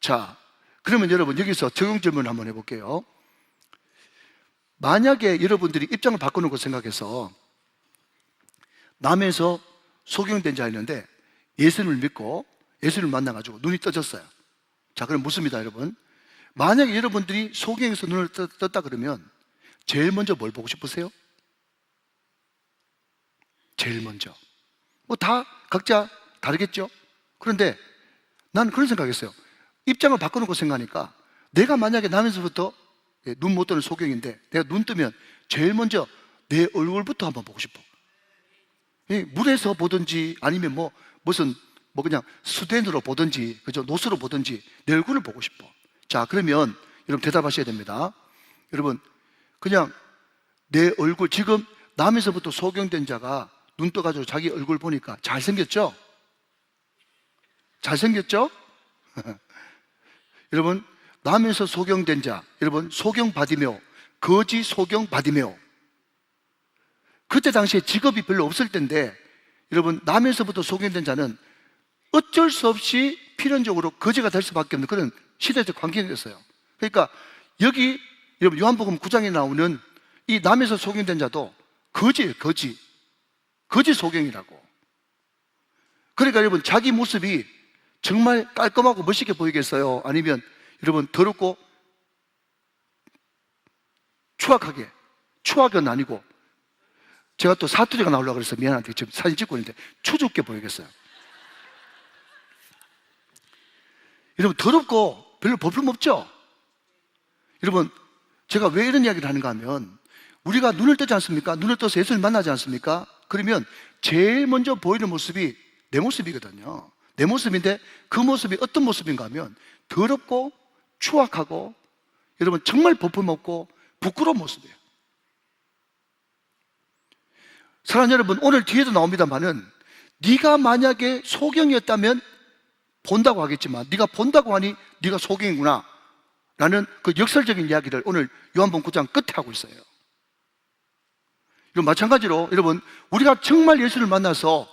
자, 그러면 여러분 여기서 적용 질문을 한번 해볼게요. 만약에 여러분들이 입장을 바꾸는 걸 생각해서 남에서 소경된 자가 있는데 예수님을 믿고 예수님을 만나가지고 눈이 떠졌어요. 자, 그럼 묻습니다, 여러분. 만약에 여러분들이 소경에서 눈을 떴다 그러면 제일 먼저 뭘 보고 싶으세요? 제일 먼저. 뭐 다 각자 다르겠죠? 그런데 나는 그런 생각했어요. 입장을 바꿔놓고 생각하니까 내가 만약에 남에서부터 눈 못 뜨는 소경인데 내가 눈 뜨면 제일 먼저 내 얼굴부터 한번 보고 싶어. 물에서 보든지 아니면 무슨 그냥 수den으로 보든지, 그죠? 노수로 보든지 내 얼굴을 보고 싶어. 자, 그러면 여러분 대답하셔야 됩니다. 여러분, 그냥 내 얼굴, 지금 남에서부터 소경된 자가 눈 떠가지고 자기 얼굴 보니까 잘생겼죠? 잘생겼죠? 여러분, 남에서 소경된 자, 여러분, 소경 바디메오, 거지 소경 바디메오. 그때 당시에 직업이 별로 없을 때인데, 여러분, 남에서부터 소경된 자는 어쩔 수 없이 필연적으로 거지가 될 수밖에 없는 그런 시대적 환경이었어요. 그러니까 여기 여러분 요한복음 9장에 나오는 이 남에서 소경된 자도 거지예요. 거지 소경이라고. 그러니까 여러분, 자기 모습이 정말 깔끔하고 멋있게 보이겠어요? 아니면 여러분 더럽고 추악은 아니고, 제가 또 사투리가 나오려고 그래서 미안한데 지금 사진 찍고 있는데 추죽게 보이겠어요? 여러분, 더럽고 별로 볼품없죠? 여러분, 제가 왜 이런 이야기를 하는가 하면, 우리가 눈을 뜨지 않습니까? 눈을 떠서 예수를 만나지 않습니까? 그러면 제일 먼저 보이는 모습이 내 모습이거든요. 내 모습인데 그 모습이 어떤 모습인가 하면 더럽고 추악하고, 여러분 정말 볼품없고 부끄러운 모습이에요. 사랑하는 여러분, 오늘 뒤에도 나옵니다만은 네가 만약에 소경이었다면 본다고 하겠지만, 네가 본다고 하니 네가 소경이구나 라는 그 역설적인 이야기를 오늘 요한복음 9장 끝에 하고 있어요. 이건 마찬가지로 여러분, 우리가 정말 예수를 만나서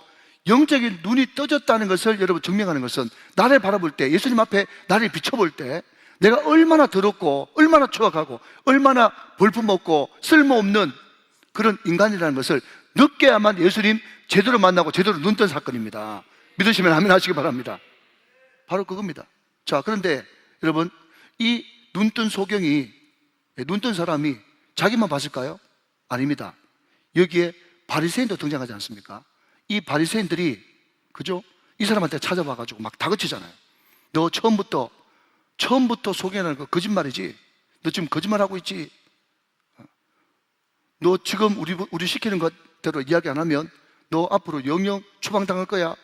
영적인 눈이 떠졌다는 것을 여러분 증명하는 것은, 나를 바라볼 때, 예수님 앞에 나를 비춰볼 때 내가 얼마나 더럽고 얼마나 추악하고 얼마나 볼품없고 쓸모없는 그런 인간이라는 것을 느껴야만 예수님 제대로 만나고 제대로 눈뜬 사건입니다. 믿으시면 아멘 하시기 바랍니다. 바로 그겁니다. 자, 그런데 여러분, 이 눈뜬 소경이, 눈뜬 사람이 자기만 봤을까요? 아닙니다. 여기에 바리새인도 등장하지 않습니까? 이 바리새인들이, 그죠? 이 사람한테 찾아와가지고 막 다그치잖아요. 너 처음부터 소경이라는 거 거짓말이지? 너 지금 거짓말하고 있지? 너 지금 우리 시키는 것대로 이야기 안 하면 너 앞으로 영영 추방당할 거야.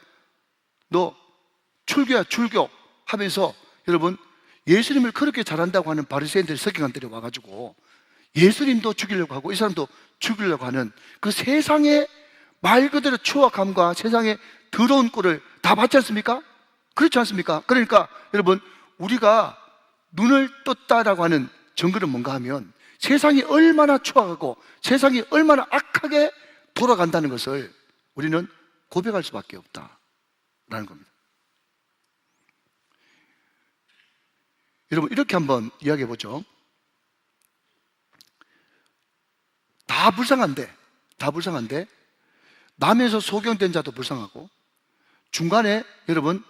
너 출교야, 출교 하면서 여러분, 예수님을 그렇게 잘한다고 하는 바리새인들이 서기관들이 와가지고 예수님도 죽이려고 하고 이 사람도 죽이려고 하는 그 세상의 말 그대로 추악함과 세상의 더러운 꼴을 다 봤지 않습니까? 그렇지 않습니까? 그러니까 여러분, 우리가 눈을 떴다라고 하는 증거는 뭔가 하면 세상이 얼마나 추악하고 세상이 얼마나 악하게 돌아간다는 것을 우리는 고백할 수밖에 없다라는 겁니다. 여러분, 이렇게 한번 이야기해 보죠. 다 불쌍한데 남에서 소경된 자도 불쌍하고, 중간에 여러분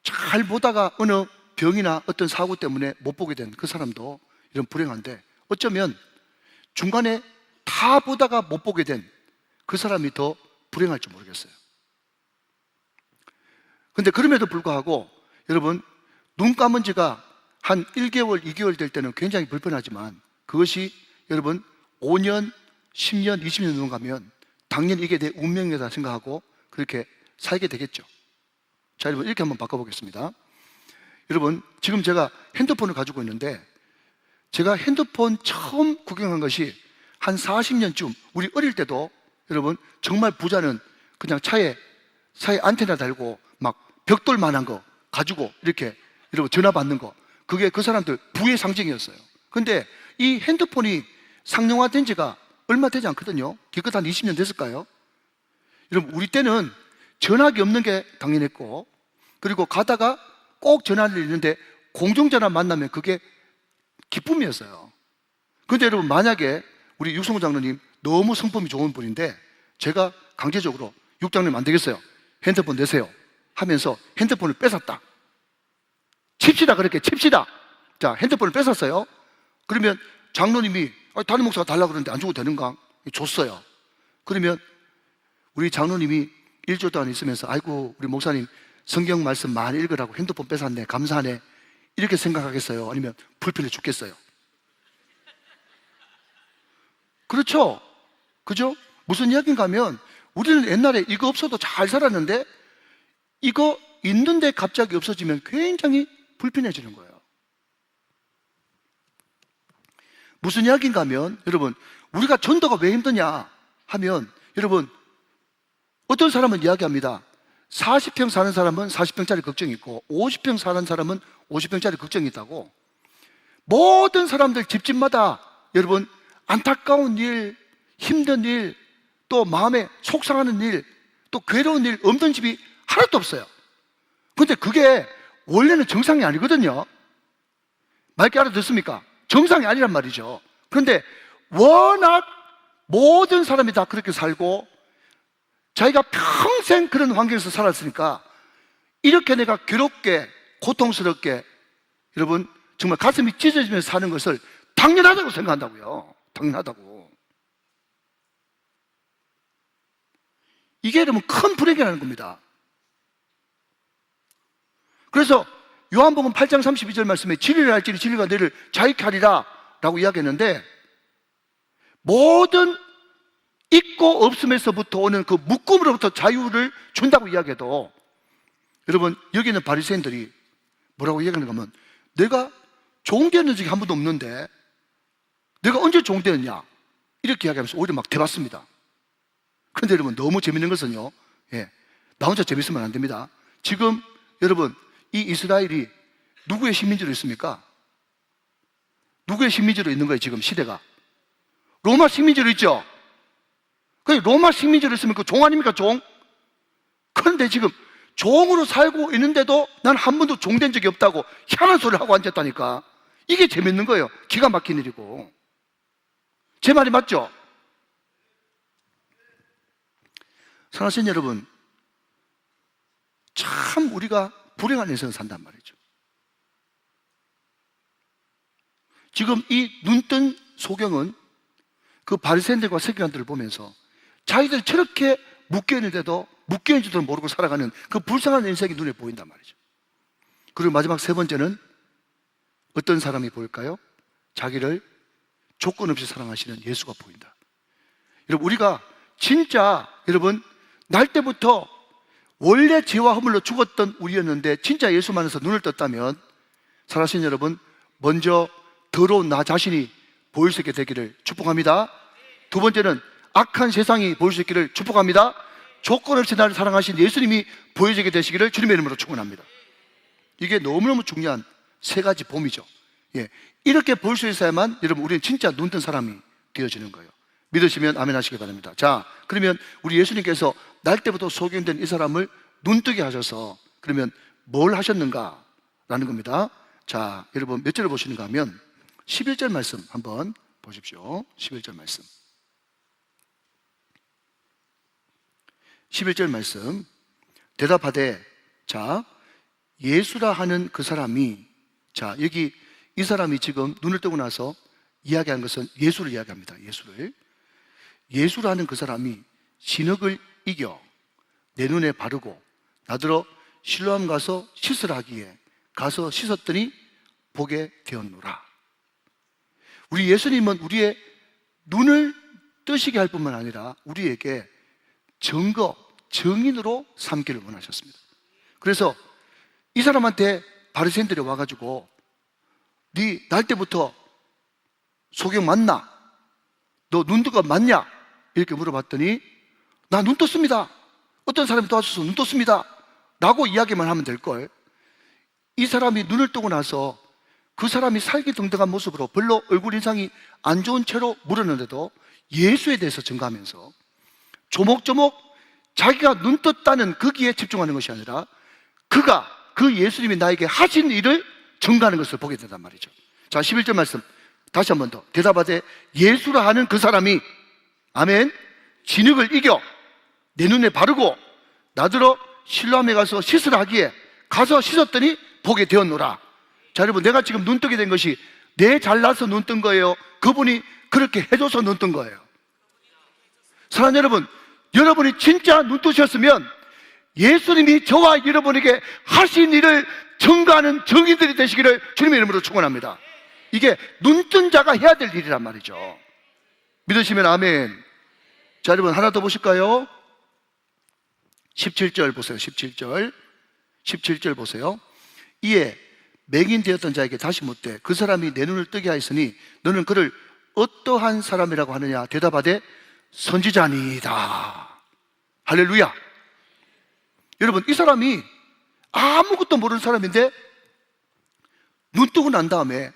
잘 보다가 어느 병이나 어떤 사고 때문에 못 보게 된 그 사람도 이런 불행한데, 어쩌면 중간에 다 보다가 못 보게 된 그 사람이 더 불행할지 모르겠어요. 근데 그럼에도 불구하고 여러분, 눈 감은 지가 한 1개월, 2개월 될 때는 굉장히 불편하지만, 그것이 여러분 5년, 10년, 20년 눈 가면 당연히 이게 내 운명이다 생각하고 그렇게 살게 되겠죠. 자, 여러분, 이렇게 한번 바꿔보겠습니다. 여러분, 지금 제가 핸드폰을 가지고 있는데, 제가 핸드폰 처음 구경한 것이 한 40년쯤, 우리 어릴 때도 여러분 정말 부자는 그냥 차에 안테나 달고 막 벽돌만한 거 가지고 이렇게 여러분 전화 받는 거, 그게 그 사람들 부의 상징이었어요. 근데 이 핸드폰이 상용화된 지가 얼마 되지 않거든요. 기껏 한 20년 됐을까요? 여러분, 우리 때는 전화기 없는 게 당연했고, 그리고 가다가 꼭 전화를 있는데 공중전화 만나면 그게 기쁨이었어요. 근데 여러분, 만약에 우리 육성우 장로님 너무 성품이 좋은 분인데 제가 강제적으로 육장님 안 되겠어요, 핸드폰 내세요 하면서 핸드폰을 뺏었다. 칩시다, 그렇게 칩시다. 자, 핸드폰을 뺏었어요. 그러면 장로님이 담임 목사가 달라고 그러는데 안 줘도 되는가? 줬어요. 그러면 우리 장로님이 일주일 동안 있으면서 아이고 우리 목사님 성경 말씀 많이 읽으라고 핸드폰 뺏었네, 감사하네, 이렇게 생각하겠어요? 아니면 불편해 죽겠어요? 그렇죠? 그죠? 무슨 이야기인가 하면 우리는 옛날에 이거 없어도 잘 살았는데 이거 있는데 갑자기 없어지면 굉장히 불편해지는 거예요. 무슨 이야기인가 하면 여러분, 우리가 전도가 왜 힘드냐 하면 여러분, 어떤 사람은 이야기합니다. 40평 사는 사람은 40평짜리 걱정이 있고 50평 사는 사람은 50평짜리 걱정이 있다고. 모든 사람들 집집마다 여러분 안타까운 일, 힘든 일, 또 마음에 속상하는 일, 또 괴로운 일 없는 집이 하나도 없어요. 근데 그게 원래는 정상이 아니거든요. 맑게 알아듣습니까? 정상이 아니란 말이죠. 그런데 워낙 모든 사람이 다 그렇게 살고 자기가 평생 그런 환경에서 살았으니까 이렇게 내가 괴롭게 고통스럽게 여러분 정말 가슴이 찢어지면서 사는 것을 당연하다고 생각한다고요. 당연하다고. 이게 여러분 큰 불행이라는 겁니다. 그래서 요한복음 8장 32절 말씀에 진리를 알지니 진리가 너를 자유케 하리라 라고 이야기했는데, 모든 있고 없음에서부터 오는 그 묶음으로부터 자유를 준다고 이야기해도 여러분 여기 있는 바리새인들이 뭐라고 이야기하는가 하면 내가 종되는 적이 한 번도 없는데 내가 언제 종되었냐 이렇게 이야기하면서 오히려 막 대봤습니다. 그런데 여러분 너무 재밌는 것은요, 나 혼자 재밌으면 안 됩니다. 지금 여러분 이 이스라엘이 누구의 식민지로 있습니까? 누구의 식민지로 있는 거예요? 지금 시대가 로마 식민지로 있죠. 그 로마 식민지로 있으면 그 종 아닙니까? 종. 그런데 지금 종으로 살고 있는데도 난 한 번도 종된 적이 없다고 희한한 소리를 하고 앉았다니까. 이게 재밌는 거예요. 기가 막힌 일이고. 제 말이 맞죠? 사랑하시는 여러분, 참 우리가 불행한 인생을 산단 말이죠. 지금 이 눈뜬 소경은 그 바리새인들과 서기관들을 보면서 자기들이 저렇게 묶여있는데도 묶여있는 줄도 모르고 살아가는 그 불쌍한 인생이 눈에 보인단 말이죠. 그리고 마지막 세 번째는 어떤 사람이 보일까요? 자기를 조건 없이 사랑하시는 예수가 보인다. 여러분 우리가 진짜 여러분 날 때부터 원래 죄와 허물로 죽었던 우리였는데 진짜 예수만에서 눈을 떴다면 사랑하시는 여러분, 먼저 더러운 나 자신이 보일 수 있게 되기를 축복합니다. 두 번째는 악한 세상이 보일 수 있기를 축복합니다. 조건 없이 나를 사랑하신 예수님이 보여지게 되시기를 주님의 이름으로 축원합니다. 이게 너무너무 중요한 세 가지 봄이죠. 이렇게 볼 수 있어야만 여러분 우리는 진짜 눈뜬 사람이 되어지는 거예요. 믿으시면 아멘 하시기 바랍니다. 자, 그러면 우리 예수님께서 날 때부터 소경된 이 사람을 눈뜨게 하셔서 그러면 뭘 하셨는가 라는 겁니다. 자, 여러분 몇 절을 보시는가 하면 11절 말씀 한번 보십시오. 11절 말씀. 11절 말씀. 대답하되, 자, 예수라 하는 그 사람이, 자, 여기 이 사람이 지금 눈을 뜨고 나서 이야기한 것은 예수를 이야기합니다. 예수라 하는 그 사람이 진흙을 이겨 내 눈에 바르고 나더러 실로암 가서 씻으라 하기에 가서 씻었더니 보게 되었노라. 우리 예수님은 우리의 눈을 뜨시게 할 뿐만 아니라 우리에게 증거, 증인으로 삼기를 원하셨습니다. 그래서 이 사람한테 바리새인들이 와가지고 네 날 때부터 소경 맞나? 너 눈뜨가 맞냐? 이렇게 물어봤더니 나 눈 떴습니다. 어떤 사람이 도와줘서 눈 떴습니다 라고 이야기만 하면 될걸. 이 사람이 눈을 뜨고 나서 그 사람이 살기등등한 모습으로 별로 얼굴 인상이 안 좋은 채로 물었는데도 예수에 대해서 증거하면서 조목조목 자기가 눈 떴다는 거기에 집중하는 것이 아니라 그가 그 예수님이 나에게 하신 일을 증거하는 것을 보게 된단 말이죠. 자, 11절 말씀 다시 한 번 더. 대답하되 예수라 하는 그 사람이, 아멘, 진흙을 이겨 내 눈에 바르고 나더러 실로암에 가서 씻으라 하기에 가서 씻었더니 보게 되었노라. 자, 여러분, 내가 지금 눈 뜨게 된 것이 내 잘나서 눈 뜬 거예요? 그분이 그렇게 해줘서 눈 뜬 거예요? 사랑하는 여러분, 여러분이 진짜 눈 뜨셨으면 예수님이 저와 여러분에게 하신 일을 증거하는 증인들이 되시기를 주님의 이름으로 축원합니다. 이게 눈뜬 자가 해야 될 일이란 말이죠. 믿으시면 아멘. 자, 여러분, 하나 더 보실까요? 17절 보세요. 17절 보세요. 이에 맹인되었던 자에게 다시 묻되 그 사람이 내 눈을 뜨게 하였으니 너는 그를 어떠한 사람이라고 하느냐? 대답하되 선지자니이다. 할렐루야. 여러분, 이 사람이 아무것도 모르는 사람인데 눈 뜨고 난 다음에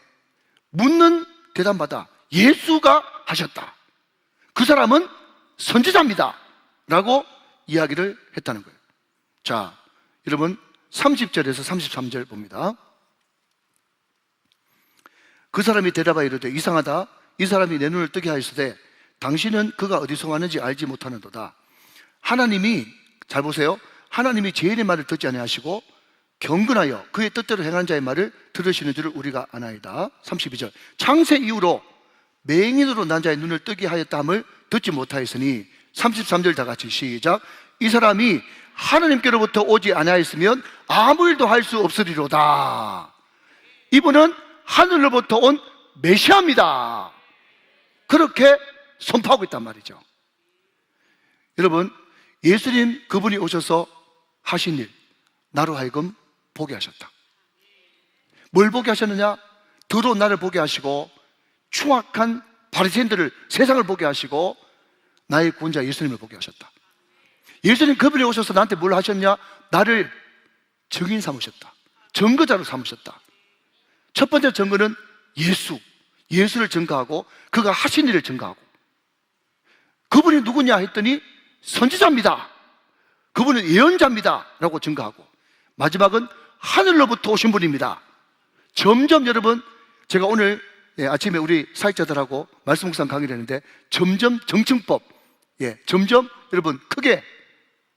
묻는 대답마다 예수가 하셨다. 그 사람은 선지자입니다 라고 이야기를 했다는 거예요. 자, 여러분, 30절에서 33절 봅니다. 그 사람이 대답하여 이르되 이상하다. 이 사람이 내 눈을 뜨게 하였으되 당신은 그가 어디서 왔는지 알지 못하는도다. 하나님이, 잘 보세요, 하나님이 죄인의 말을 듣지 아니하시고 경건하여 그의 뜻대로 행한 자의 말을 들으시는 줄을 우리가 아나이다. 32절, 창세 이후로 맹인으로 난 자의 눈을 뜨게 하였다함을 듣지 못하였으니 33절 다 같이 시작. 이 사람이 하나님께로부터 오지 아니하였으면 아무 일도 할 수 없으리로다. 이분은 하늘로부터 온 메시아입니다. 그렇게 선포하고 있단 말이죠. 여러분, 예수님 그분이 오셔서 하신 일, 나로 하여금 보게 하셨다. 뭘 보게 하셨느냐? 더러운 나를 보게 하시고 추악한 바리새인들을, 세상을 보게 하시고 나의 구원자 예수님을 보게 하셨다. 예수님 그분이 오셔서 나한테 뭘 하셨냐? 나를 증인 삼으셨다. 증거자로 삼으셨다. 첫 번째 증거는 예수를 증거하고 그가 하신 일을 증거하고, 그분이 누구냐 했더니 선지자입니다, 그분은 예언자입니다 라고 증거하고, 마지막은 하늘로부터 오신 분입니다. 점점 여러분, 제가 오늘 아침에 우리 사역자들하고 말씀 묵상 강의를 했는데 점점 정칭법, 점점 여러분 크게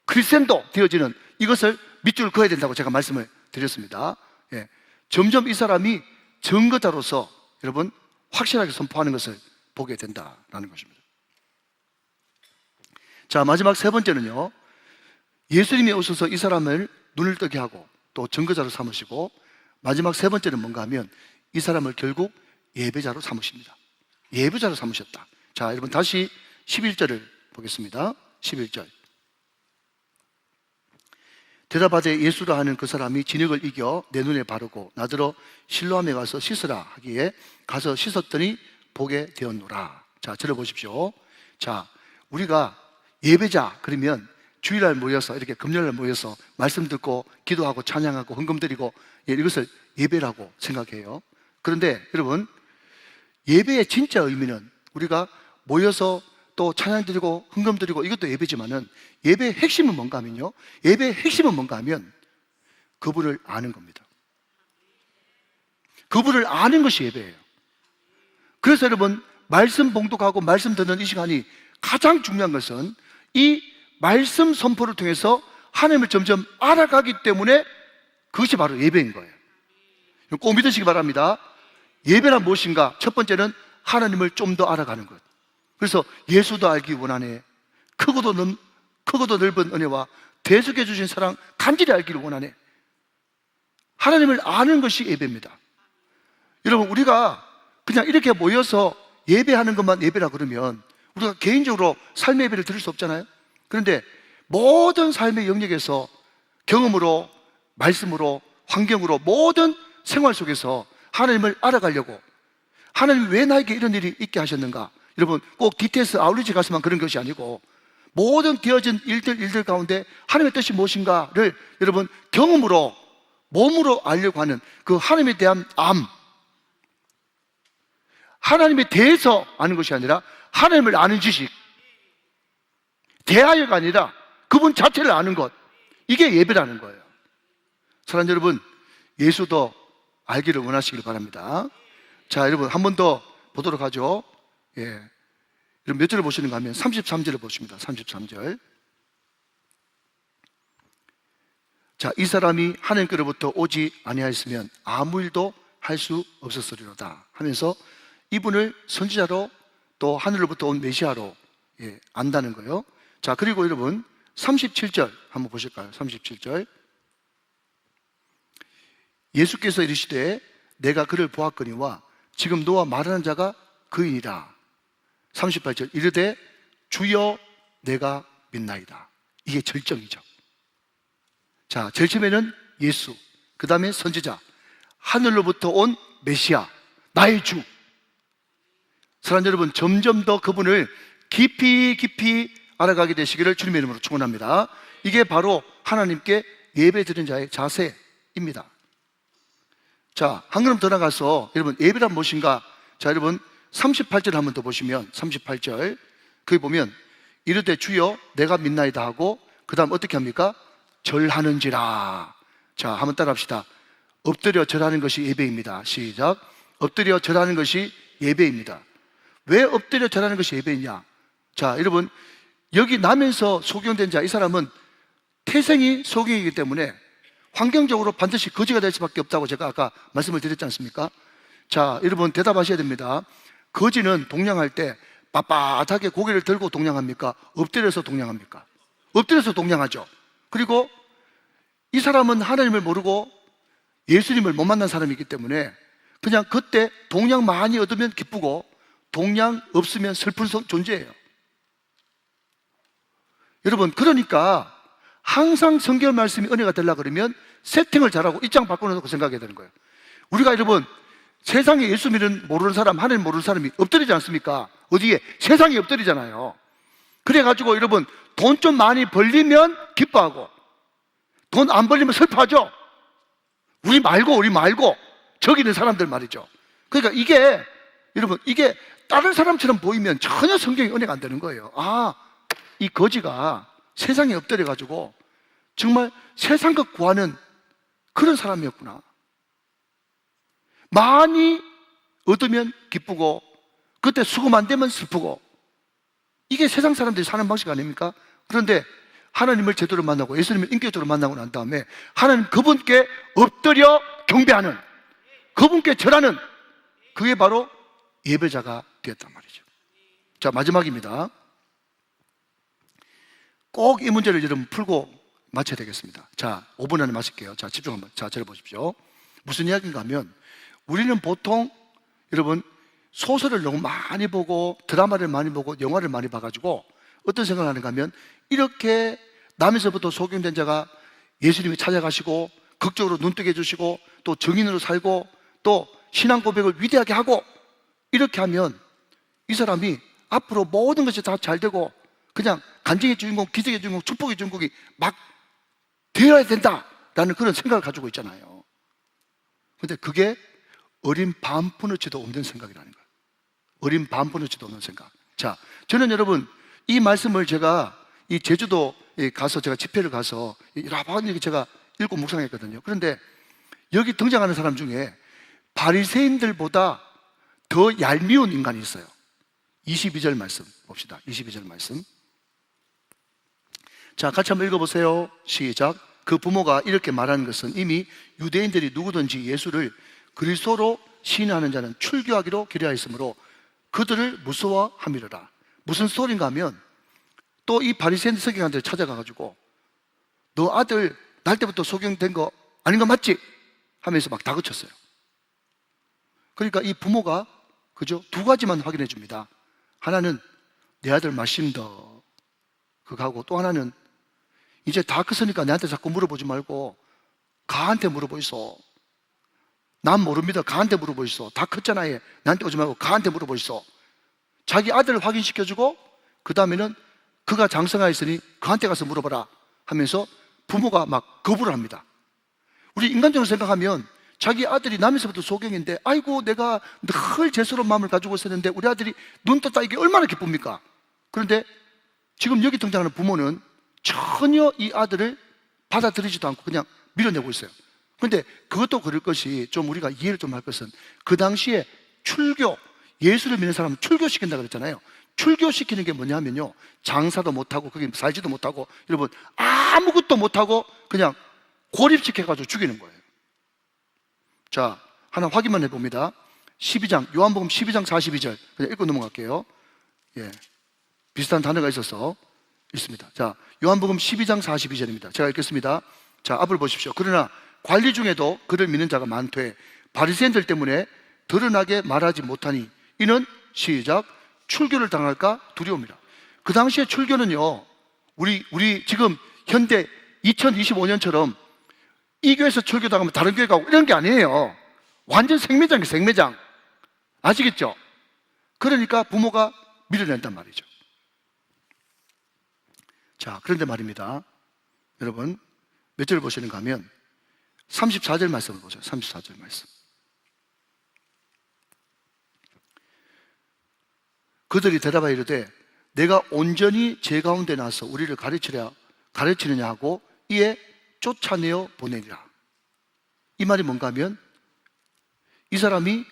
크리스찬도 되어지는 이것을 밑줄 그어야 된다고 제가 말씀을 드렸습니다. 점점 이 사람이 증거자로서 여러분 확실하게 선포하는 것을 보게 된다라는 것입니다. 자, 마지막 세 번째는요, 예수님이 오셔서 이 사람을 눈을 뜨게 하고 또 증거자로 삼으시고, 마지막 세 번째는 뭔가 하면 이 사람을 결국 예배자로 삼으십니다. 예배자로 삼으셨다. 자, 여러분 다시 11절을 보겠습니다. 11절. 대답하되 예수라 하는 그 사람이 진흙을 이겨 내 눈에 바르고 나더러 실로암에 가서 씻으라 하기에 가서 씻었더니 보게 되었노라. 자, 들어보십시오. 자, 우리가 예배자 그러면 주일날 모여서, 이렇게 금요일날 모여서 말씀 듣고 기도하고 찬양하고 헌금 드리고, 이것을 예배라고 생각해요. 그런데 여러분, 예배의 진짜 의미는 우리가 모여서 또 찬양 드리고 헌금 드리고 이것도 예배지만은, 예배의 핵심은 뭔가 하면요, 예배의 핵심은 뭔가 하면 그분을 아는 겁니다. 그분을 아는 것이 예배예요. 그래서 여러분, 말씀 봉독하고 말씀 듣는 이 시간이 가장 중요한 것은 이 말씀 선포를 통해서 하나님을 점점 알아가기 때문에 그것이 바로 예배인 거예요. 꼭 믿으시기 바랍니다. 예배란 무엇인가? 첫 번째는 하나님을 좀 더 알아가는 것. 그래서 예수도 알기 원하네, 크고도 넓은 은혜와 대속해 주신 사랑 간절히 알기를 원하네. 하나님을 아는 것이 예배입니다. 여러분, 우리가 그냥 이렇게 모여서 예배하는 것만 예배라 그러면 우리가 개인적으로 삶의 예배를 드릴 수 없잖아요. 그런데 모든 삶의 영역에서 경험으로, 말씀으로, 환경으로, 모든 생활 속에서 하나님을 알아가려고, 하나님이 왜 나에게 이런 일이 있게 하셨는가, 여러분 꼭 DTS 아울리지 가서만 그런 것이 아니고 모든 되어진 일들 가운데 하나님의 뜻이 무엇인가를 여러분 경험으로, 몸으로 알려고 하는 그 하나님에 대한 암, 하나님에 대해서 아는 것이 아니라 하나님을 아는 지식, 대하여가 아니라 그분 자체를 아는 것, 이게 예배라는 거예요. 사랑하는 여러분, 예수도 알기를 원하시길 바랍니다. 자, 여러분 한 번 더 보도록 하죠. 여러분 여러분 몇 절을 보시는가 하면 33절을 보십니다. 33절. 자, 이 사람이 하나님께로부터 오지 아니하였으면 아무 일도 할 수 없었으리로다 하면서 이분을 선지자로 또 하늘로부터 온 메시아로 안다는 거예요. 자, 그리고 여러분 37절 한번 보실까요? 37절. 예수께서 이르시되 내가 그를 보았거니와 지금 너와 말하는 자가 그이니라. 38절. 이르되 주여 내가 믿나이다. 이게 절정이죠. 자, 제일 처음에는 예수, 그 다음에 선지자, 하늘로부터 온 메시아, 나의 주. 사랑하는 여러분, 점점 더 그분을 깊이 깊이 알아가게 되시기를 주님의 이름으로 축원합니다. 이게 바로 하나님께 예배 드리는 자의 자세입니다. 자, 한 걸음 더 나가서 여러분 예배란 무엇인가? 자, 여러분 38절 한번 더 보시면 38절 거기 보면 이르되 주여 내가 믿나이다 하고 그 다음 어떻게 합니까? 절하는지라. 자, 한번 따라합시다. 엎드려 절하는 것이 예배입니다. 시작. 엎드려 절하는 것이 예배입니다. 왜 엎드려 절하는 것이 예배이냐? 자, 여러분 여기 나면서 소경된 자, 이 사람은 태생이 소경이기 때문에 환경적으로 반드시 거지가 될 수밖에 없다고 제가 아까 말씀을 드렸지 않습니까? 자, 여러분 대답하셔야 됩니다. 거지는 동냥할 때 빳빳하게 고개를 들고 동냥합니까? 엎드려서 동냥합니까? 엎드려서 동냥하죠. 그리고 이 사람은 하나님을 모르고 예수님을 못 만난 사람이기 때문에 그냥 그때 동양 많이 얻으면 기쁘고 동양 없으면 슬픈 존재예요. 여러분, 그러니까 항상 성경 말씀이 은혜가 되려고 그러면 세팅을 잘하고 입장 바꿔놓고 생각해야 되는 거예요. 우리가 여러분 세상에 예수 모르는 사람, 하나님 모르는 사람이 엎드리지 않습니까? 어디에? 세상에 엎드리잖아요. 그래가지고 여러분 돈 좀 많이 벌리면 기뻐하고 돈 안 벌리면 슬퍼하죠. 우리 말고 저기 있는 사람들 말이죠. 그러니까 이게 여러분 이게 다른 사람처럼 보이면 전혀 성경이 은혜가 안 되는 거예요. 아, 이 거지가 세상에 엎드려가지고 정말 세상 것 구하는 그런 사람이었구나. 많이 얻으면 기쁘고 그때 수금 안 되면 슬프고 이게 세상 사람들이 사는 방식 아닙니까? 그런데 하나님을 제대로 만나고 예수님을 인격적으로 만나고 난 다음에 하나님 그분께 엎드려 경배하는, 그분께 절하는, 그게 바로 예배자가 되었단 말이죠. 자, 마지막입니다. 꼭 이 문제를 여러분 풀고 마쳐야 되겠습니다. 자, 5분 안에 마칠게요. 자, 집중 한번. 자, 저를 보십시오. 무슨 이야기인가 하면 우리는 보통 여러분 소설을 너무 많이 보고 드라마를 많이 보고 영화를 많이 봐가지고 어떤 생각을 하는가 하면 이렇게 남에서부터 소경된 자가 예수님이 찾아가시고 극적으로 눈뜨게 해주시고 또 정인으로 살고 또 신앙 고백을 위대하게 하고 이렇게 하면 이 사람이 앞으로 모든 것이 다 잘 되고 그냥 간증의 주인공, 기적의 주인공, 축복의 주인공이 막 되어야 된다라는 그런 생각을 가지고 있잖아요. 그런데 그게 어린 반푼어치도 없는 생각이라는 거예요. 어린 반푼어치도 없는 생각. 자, 저는 여러분 이 말씀을 제가 이 제주도에 가서 제가 집회를 가서 여러 번 제가 읽고 묵상했거든요. 그런데 여기 등장하는 사람 중에 바리새인들보다 더 얄미운 인간이 있어요. 22절 말씀 봅시다. 22절 말씀. 자, 같이 한번 읽어보세요. 시작. 그 부모가 이렇게 말하는 것은 이미 유대인들이 누구든지 예수를 그리스도로 시인하는 자는 출교하기로 기려하였으므로 그들을 무서워함이로라. 무슨 소린가 하면 또 이 바리새인 서기관들 찾아가가지고 너 아들 날 때부터 소경된 거 아닌 거 맞지? 하면서 막 다그쳤어요. 그러니까 이 부모가 그죠? 두 가지만 확인해 줍니다. 하나는 내 아들 말씀더 그거 하고 또 하나는 이제 다 컸으니까 내한테 자꾸 물어보지 말고 가한테 물어보이소. 난 모릅니다. 가한테 물어보이소. 다 컸잖아. 얘. 나한테 오지 말고 가한테 물어보이소. 자기 아들을 확인시켜주고 그 다음에는 그가 장성하였으니 그한테 가서 물어봐라 하면서 부모가 막 거부를 합니다. 우리 인간적으로 생각하면 자기 아들이 남에서부터 소경인데 아이고 내가 늘 죄스러운 마음을 가지고 있었는데 우리 아들이 눈 떴다 이게 얼마나 기쁩니까? 그런데 지금 여기 등장하는 부모는 전혀 이 아들을 받아들이지도 않고 그냥 밀어내고 있어요. 그런데 그것도 그럴 것이 좀 우리가 이해를 좀 할 것은 그 당시에 출교, 예수를 믿는 사람은 출교시킨다 그랬잖아요. 출교시키는 게 뭐냐면요, 장사도 못하고 거기 살지도 못하고 여러분 아무것도 못하고 그냥 고립시켜가지고 죽이는 거예요. 자, 하나 확인만 해봅니다. 12장, 요한복음 12장 42절 그냥 읽고 넘어갈게요. 예, 비슷한 단어가 있어서 있습니다. 자, 요한복음 12장 42절입니다. 제가 읽겠습니다. 자, 앞을 보십시오. 그러나 관리 중에도 그를 믿는 자가 많되 바리새인들 때문에 드러나게 말하지 못하니 이는 시작 출교를 당할까 두려움이라. 그 당시에 출교는요, 우리 지금 현대 2025년처럼 이 교회에서 출교 당하면 다른 교회 가고 이런 게 아니에요. 완전 생매장이에요, 생매장. 아시겠죠? 그러니까 부모가 밀어낸단 말이죠. 자, 그런데 말입니다. 여러분, 몇 절을 보시는가 하면 34절 말씀을 보세요. 34절 말씀. 그들이 대답하여 이르되 내가 온전히 제 가운데 나서 우리를 가르치느냐 하고 이에 쫓아내어 보내리라. 이 말이 뭔가 하면 이 사람이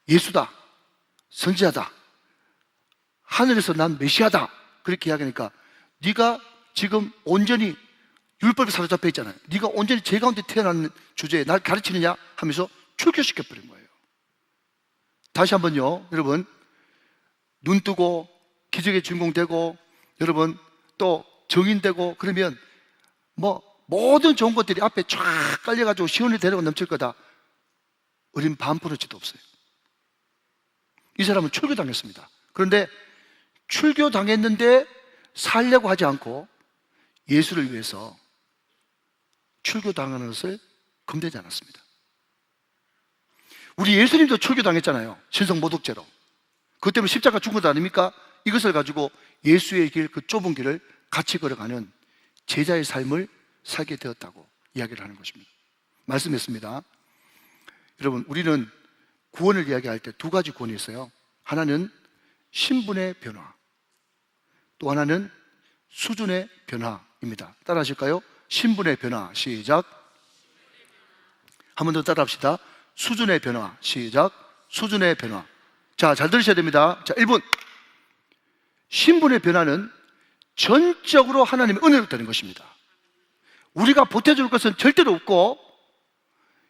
예수다, 선지자다, 하늘에서 난 메시아다 그렇게 이야기하니까 네가 지금 온전히 율법에 사로잡혀 있잖아요. 네가 온전히 제 가운데 태어난 주제에 날 가르치느냐 하면서 출교시켜버린 거예요. 다시 한번요, 여러분, 눈 뜨고 기적의 주인공 되고 여러분 또 정인 되고 그러면 뭐 모든 좋은 것들이 앞에 쫙 깔려가지고 시온이 데리고 넘칠 거다. 어린 반프로치도 없어요. 이 사람은 출교당했습니다. 그런데 출교당했는데 살려고 하지 않고 예수를 위해서 출교당하는 것을 금되지 않았습니다. 우리 예수님도 출교당했잖아요. 신성모독죄로. 그것 때문에 십자가 죽은 것 아닙니까? 이것을 가지고 예수의 길, 그 좁은 길을 같이 걸어가는 제자의 삶을 살게 되었다고 이야기를 하는 것입니다. 말씀했습니다. 여러분, 우리는 구원을 이야기할 때 두 가지 구원이 있어요. 하나는 신분의 변화, 또 하나는 수준의 변화입니다. 따라 하실까요? 신분의 변화, 시작. 한 번 더 따라 합시다. 수준의 변화, 시작. 수준의 변화. 자, 잘 들으셔야 됩니다. 자, 1분. 신분의 변화는 전적으로 하나님의 은혜로 되는 것입니다. 우리가 보태줄 것은 절대로 없고,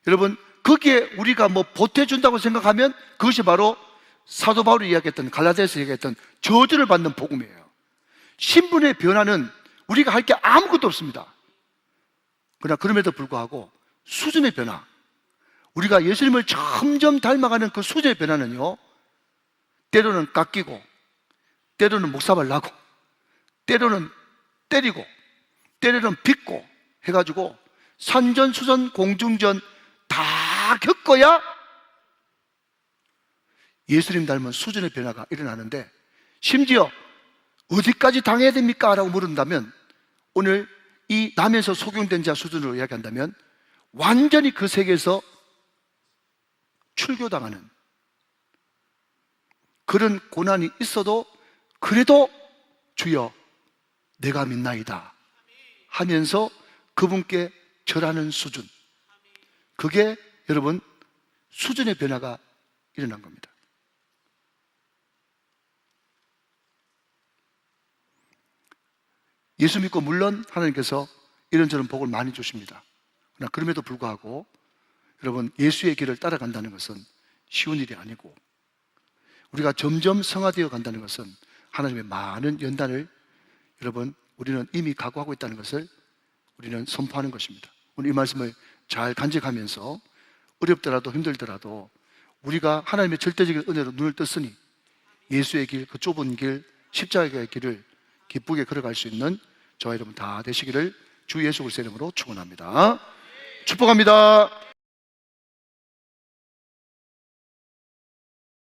여러분, 거기에 우리가 뭐 보태준다고 생각하면 그것이 바로 사도 바울이 이야기했던, 갈라디아서 이야기했던 저주를 받는 복음이에요. 신분의 변화는 우리가 할 게 아무것도 없습니다. 그러나 그럼에도 불구하고 수준의 변화, 우리가 예수님을 점점 닮아가는 그 수준의 변화는요, 때로는 깎이고, 때로는 목사발 나고, 때로는 때리고, 때로는 빚고 해가지고 산전수전 공중전 다 겪어야 예수님 닮은 수준의 변화가 일어나는데, 심지어 어디까지 당해야 됩니까? 라고 물은다면 오늘 이 남에서 소경된 자 수준으로 이야기한다면 완전히 그 세계에서 출교당하는 그런 고난이 있어도 그래도 주여 내가 믿나이다 하면서 그분께 절하는 수준, 그게 여러분 수준의 변화가 일어난 겁니다. 예수 믿고 물론 하나님께서 이런저런 복을 많이 주십니다. 그러나 그럼에도 불구하고 여러분 예수의 길을 따라간다는 것은 쉬운 일이 아니고, 우리가 점점 성화되어 간다는 것은 하나님의 많은 연단을 여러분 우리는 이미 각오하고 있다는 것을 우리는 선포하는 것입니다. 오늘 이 말씀을 잘 간직하면서 어렵더라도 힘들더라도 우리가 하나님의 절대적인 은혜로 눈을 떴으니 예수의 길, 그 좁은 길, 십자가의 길을 기쁘게 걸어갈 수 있는 저와 여러분 다 되시기를 주 예수 그리스도의 이름으로 축원합니다. 축복합니다.